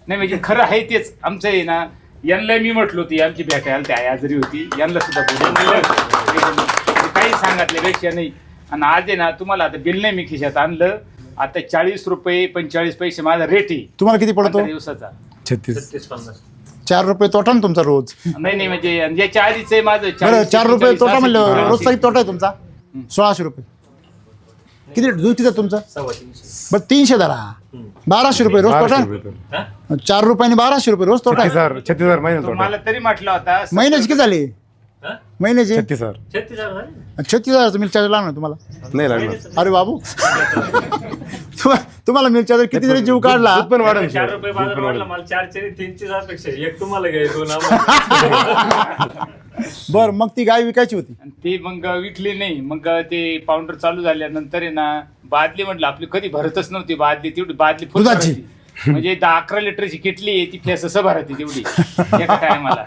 नाही म्हणजे खरं आहे तेच. आमचं आहे ना, यांना मी म्हटलं होती आमची भेटायला ती आई आजारी होती, यांना सुद्धा काही सांगितल्यापेक्षा नाही. आणि आज आहे ना तुम्हाला आता बिल नाही मी खिशात आणलं. आता 40 रुपये 45 पैसे माझा रेट आहे. तुम्हाला किती पडतो दिवसाचा? 36-50. 4 रुपये तोटा ना तुमचा रोज. नाही म्हणजे याच्या आधीच आहे माझं बरं 4 रुपये तोटा म्हणलं 46. रोजचा किती तोटा आहे तुमचा? 1600 रुपये. किती दूध किती आहे तुमचं? 350. बरं 300 धरा, 1200 रुपये रोज तोटा. 4 रुपयाने 1200 रुपये रोज तोटा. 36,000 महिन्याला तोटा. मला तरी म्हटलं होता महिन्याची किती झाली? हा? महिन्याची 36,000 36,000 झाले ना? 36,000 मिल चार्ज लागणार तुम्हाला. नाही लागणार. अरे बाबू तुम्हाला मिल चार्ज किती जरी जीव काढला. दूध पण वाढेल. 4 रुपये बाजार वाढला. मला 4 3 अपेक्षा आहे. एक तुम्हाला घ्यायचो ना. बर मग ती गाय विकायची होती. आणि ते मग विकली नाही. मग ते पाऊंडर चालू झाल्यानंतर आहे ना बादली म्हटलं आपली कधी भरतच नव्हती बादली, तेवढी बादली फुल दुधाची? भरायची. म्हणजे 11 लिटरची किटली आहे ती फ्लेस असं भरायची तेवढी एका टायमाला.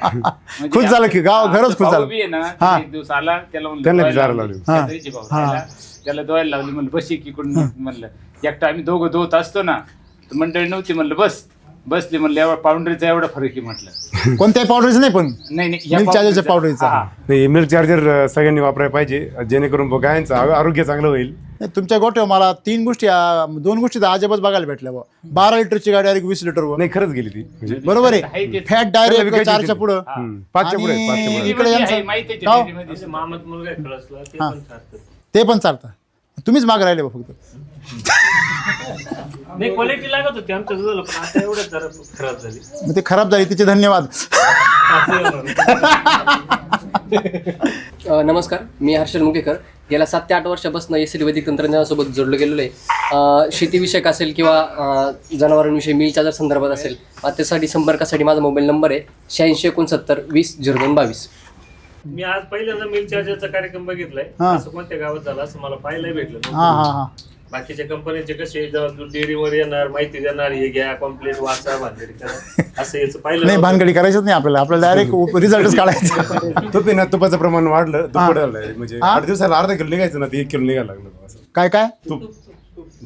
खुश झालं की गाव घरच खुश झालं. ना एक दिवस आला त्याला म्हणलं त्यांना दोहायला विचारायला लावली. लावली. शेजारीचे भाऊ त्याला- त्याला दोहायला लावली. म्हणलं बस की इकडून म्हणलं एकटा आम्ही दोघं दोत असतो ना तर मंडळी नव्हती. म्हणलं बसली. म्हणलं एवढा पाऊंडरीचा एवढा फरक आहे म्हटलं. कोणत्याही पावडरचं नाही पण नाही मिल्क चार्जरच्या पावडरचा. नाही मिल्क चार्जर सगळ्यांनी वापरायला पाहिजे जेणेकरून गायांचं आरोग्य चांगलं होईल. तुमच्या गोठ्यावर मला 2 गोष्टी तर अजबच बघायला भेटल्या बुवा. 12 लिटरची गाडी डायरेक्ट 20 लिटरवर. नाही खरंच गेली ती म्हणजे बरोबर आहे. ते- फॅट डायरेक्ट विकायची 4च्या ती. पुढं. 5च्या पुढे आणि 5च्या पुढे. इकडे यांचं- माहिती आहे का? डेअरीमध्ये. असं मामात मुलगा आहे कळसला, ते पण चालतं. ते पण चालतं. तुम्हीच माग राहिले बा फक्त. नाही क्वालिटी लागत होती आमच्या दुधाला, पण आता एवढंच जरा खराब झाली. मग ते खराब झाली तिचे धन्यवाद. नमस्कार, मी हर्षल मुकेकर. गेल्या 7 ते 8 वर्षापासून एसएल वैदिक तंत्रज्ञानासोबत जोडलो गेलेलो आहे. शेतीविषयक असेल किंवा जनावरांविषयी मिल चार्जर संदर्भात असेल, त्यासाठी संपर्कासाठी माझा मोबाईल नंबर आहे 8669 20 0222. मी आज पहिल्यांदा मिल चार्जरचा कार्यक्रम बघितलाय. असं कोणत्या गावात झाला असं मला पाहायला भेटलं हा नव्हतं. हा हा. बाकीच्या कंपन्यांचे कसे डेअरीवर येणार, माहिती देणार, हे घ्या कॉम्प्लेट वाचा भानगडी करा, असं याचं पाहिलं नाही नव्हतं. भानगडी करायचंच नाही आपल्याला डायरेक्ट रिझल्टच काढायचा. तूप आहे ना तुपाचं प्रमाण वाढलं दुप्पट झालं. म्हणजे 8 दिवसाला अर्धा किलो निघायचं ना ते 1 किलो निघायला लागलं असं. काय तूप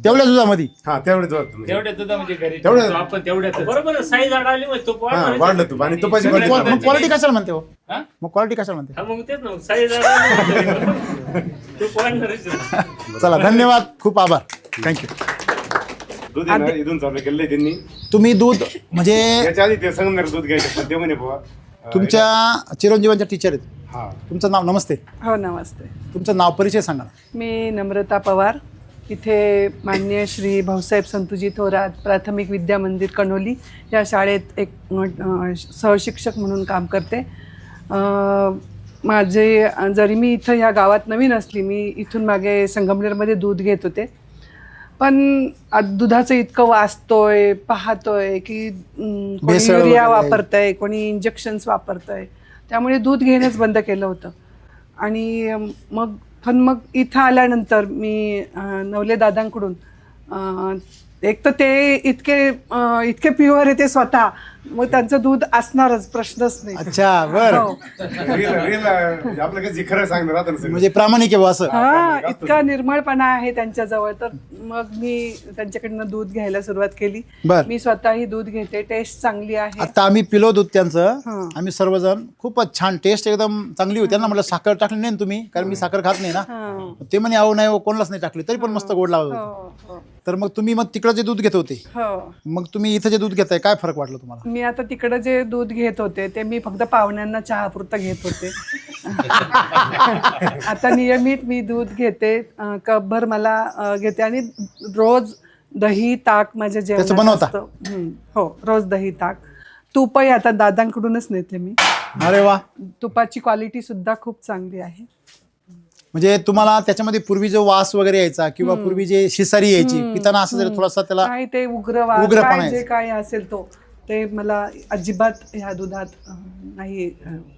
तेवढ्या दुधामध्ये? हा तेवढे दूध तुम्ही. तेवढ्या दुधामध्ये घरी तेवढ्या- ठेवतो आपण तेवढ्यात बरोबर साईज आली मग तो हा वाढलं तूप आणि तुपाची सगळे quality मग क्वालिटी कशाला म्हणते हो? हा? मग क्वालिटी कशाला म्हणते? हा मग तेच ना साईज तो वाढणारच आहे. चला धन्यवाद, खूप आभार, थँक्यू. दूध आहे ना इथून चालू केलंय त्यांनी. तुम्ही दूध म्हणजे याच्या आधी ते संगमनेर दूध घ्यायचं पण ते म्हणे बुवा तुमच्या चिरंजीवांच्या टीचर आहेत. हा तुमचं नाव? नमस्ते. हो नमस्ते. तुमचं नाव परिचय सांगा. मी नम्रता पवार. इथे माननीय श्री भाऊसाहेब संतुजी थोरात प्राथमिक विद्या मंदिर कणोली या शाळेत एक सहशिक्षक म्हणून काम करते. माझे जरी मी इथं ह्या गावात नवीन असली, मी इथून मागे संगमनेरमध्ये दूध घेत होते, पण दुधाचं इतकं वाचतोय पाहतोय की कोणी भेसळ युरिया वगैरे. वापरतंय, कोणी इंजेक्शन्स वापरतंय, त्यामुळे दूध घेणंच बंद केलं होतं. आणि मग इथं आल्यानंतर मी नवले दादांकडून एक तर ते इतके प्युअर आहे ते स्वतः, मग त्यांचं दूध असणारच, प्रश्नच नाही. अच्छा बरं. हो. आपलं कसं खरं सांगणार राहतं ना सगळं. म्हणजे प्रामाणिक आहे बुवा असं. हा, इतका निर्मळपणा आहे त्यांच्याजवळ. तर मग मी त्यांच्याकडनं दूध घ्यायला सुरुवात केली. बर. मी स्वतःही दूध घेते, टेस्ट चांगली आहे. आता आम्ही पिलो दूध त्यांचं. हां. आम्ही सर्वजण खूपच छान, टेस्ट एकदम चांगली होती. त्यांना म्हटलं साखर टाकली नाही ना तुम्ही, कारण मी साखर खात नाही ना. हां. ते म्हणे अहो नाही, कोणालाच नाही टाकली, तरी पण मस्त गोड लावत होते. हो, हो, तर मग तुम्ही तिकडं जे दूध घेत होते, हो. मग तुम्ही इथं जे दूध घेताय, काय फरक वाटला तुम्हाला? मी आता तिकडं जे दूध घेत होते ते मी फक्त पाहुण्यांना चहापुरतं घेत होते. आता नियमित मी दूध घेते, कपभर मला घेते, आणि रोज दही ताक माझ्या त्याचं जेवणात बनवता? असतं. हो, रोज दही ताक. तूपही आता दादांकडूनच नेते मी. अरे वा. तुपाची क्वालिटी सुद्धा खूप चांगली आहे. म्हणजे तुम्हाला त्याच्यामध्ये पूर्वी जो वास वगैरे यायचा किंवा पूर्वी जे शिसारी यायची पिताना, असं जर थोडासा त्याला काय ते उग्रपणा उग्रपणा जे यायचा. काय असेल तो, ते मला अजिबात ह्या दुधात नाही.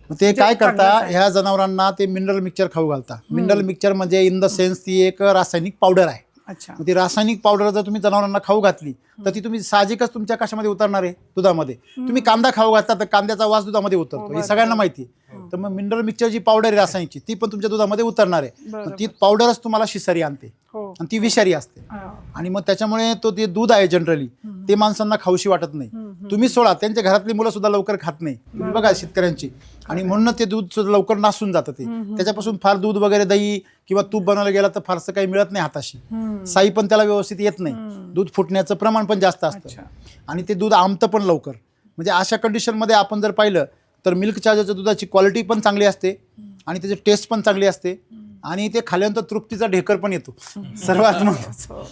मग ते काय करता, ह्या जनावरांना ते मिनरल मिक्सचर खाऊ घालता. मिनरल मिक्सचर म्हणजे इन द सेन्स ती एक रासायनिक पावडर आहे. अच्छा. मग ती रासायनिक पावडर जर तुम्ही जनावरांना खाऊ घातली तर ती तुम्ही साहजिकच तुमच्या कशामध्ये उतरणार आहे? दुधामध्ये. तुम्ही कांदा खाऊ घातला तर कांद्याचा वास दुधामध्ये उतरतो, हे सगळ्यांना माहिती आहे. तर मग मिनरल मिक्सचर जी पावडर आहे रासायनिकची, ती पण तुमच्या दुधामध्ये उतरणार आहे. मग ती पावडरच तुम्हाला शिसारी आणते हो. आणि ती विषारी असते. आणि मग त्याच्यामुळे तो ते दूध आहे जनरली ते माणसांना खाऊशी वाटत नाही. तुम्ही सोडा, त्यांच्या घरातली मुलं सुद्धा लवकर खात नाही. तुम्ही बघा शेतकऱ्यांची, आणि म्हणून ते दूध सुद्धा लवकर नासून जातं. ते त्याच्यापासून फार दूध वगैरे दही किंवा तूप बनवलं गेलं तर फारसं काही मिळत नाही हाताशी. साई पण त्याला व्यवस्थित येत नाही. दूध फुटण्याचं प्रमाण पण जास्त असतं आणि ते दूध आमतं पण लवकर. म्हणजे अशा कंडिशनमध्ये आपण जर पाहिलं तर मिल्क चार्जरच्या दुधाची क्वालिटी पण चांगली असते आणि त्याची टेस्ट पण चांगली असते आणि ते खाल्यानंतर तृप्तीचा ढेकर पण येतो सर्वात महत्त्वाचं.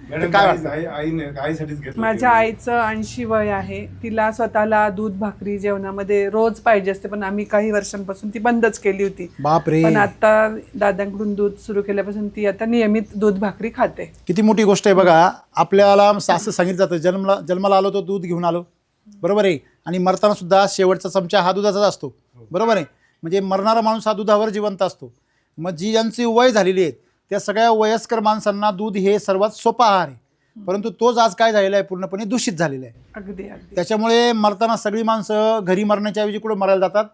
मॅडम काय आईसाठीच घेतलं माझ्या आईचं 80 वय आहे. तिला स्वतःला दूध भाकरी जेवणामध्ये रोज पाहिजे असते, पण आम्ही काही वर्षांपासून ती बंदच केली होती. बापरे, पण आता दादांकडून दूध सुरू केल्यापासून ती आता नियमित दूध भाकरी खाते. किती मोठी गोष्ट आहे बघा. आपल्याला असं सांगितलं जातं जन्माला आलो तो दूध घेऊन आलो, बरोबर आहे, आणि मरताना सुद्धा शेवटचा चमचा हा दुधाचाच असतो, बरोबर आहे. म्हणजे मरणारा माणूस हा दुधावर जिवंत असतो. मग जी ज्यांची वय झालेली आहेत त्या सगळ्या वयस्कर माणसांना दूध हे सर्वात सोपा आहार आहे, परंतु तोच आज काय झालेला आहे, पूर्णपणे दूषित झालेला आहे. अगदी अगदी. त्याच्यामुळे मरताना सगळी माणसं घरी मरण्याच्या ऐवजी कुठं मरायला जातात,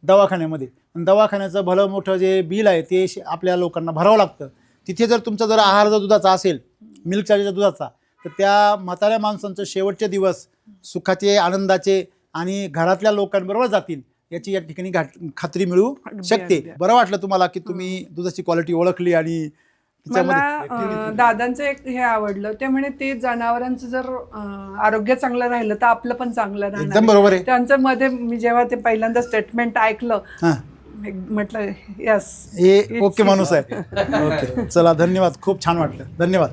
दवाखान्यामध्ये. आणि दवाखान्याचं भलं मोठं जे बिल आहे ते आपल्या लोकांना भरावं लागतं. तिथे जर तुमचा जर आहार जर दुधाचा असेल, मिल्क चार्जरच्या दुधाचा, तर त्या म्हाताऱ्या माणसांचं शेवटचे दिवस सुखाचे, आनंदाचे आणि घरातल्या लोकांबरोबर जातील याची या ठिकाणी खात्री मिळू शकते. बरं वाटलं तुम्हाला की तुम्ही दुधाची क्वालिटी ओळखली आणि मला दादांचं एक हे आवडलं, ते म्हणे ते जनावरांचं जर आरोग्य चांगलं राहिलं तर आपलं पण चांगलं राहणार. एकदम बरोबर आहे. त्यांचं मध्ये मी जेव्हा ते पहिल्यांदा स्टेटमेंट ऐकलं म्हटलं यस, हे ओके माणूस आहे. ओके, चला धन्यवाद, खूप छान वाटलं, धन्यवाद.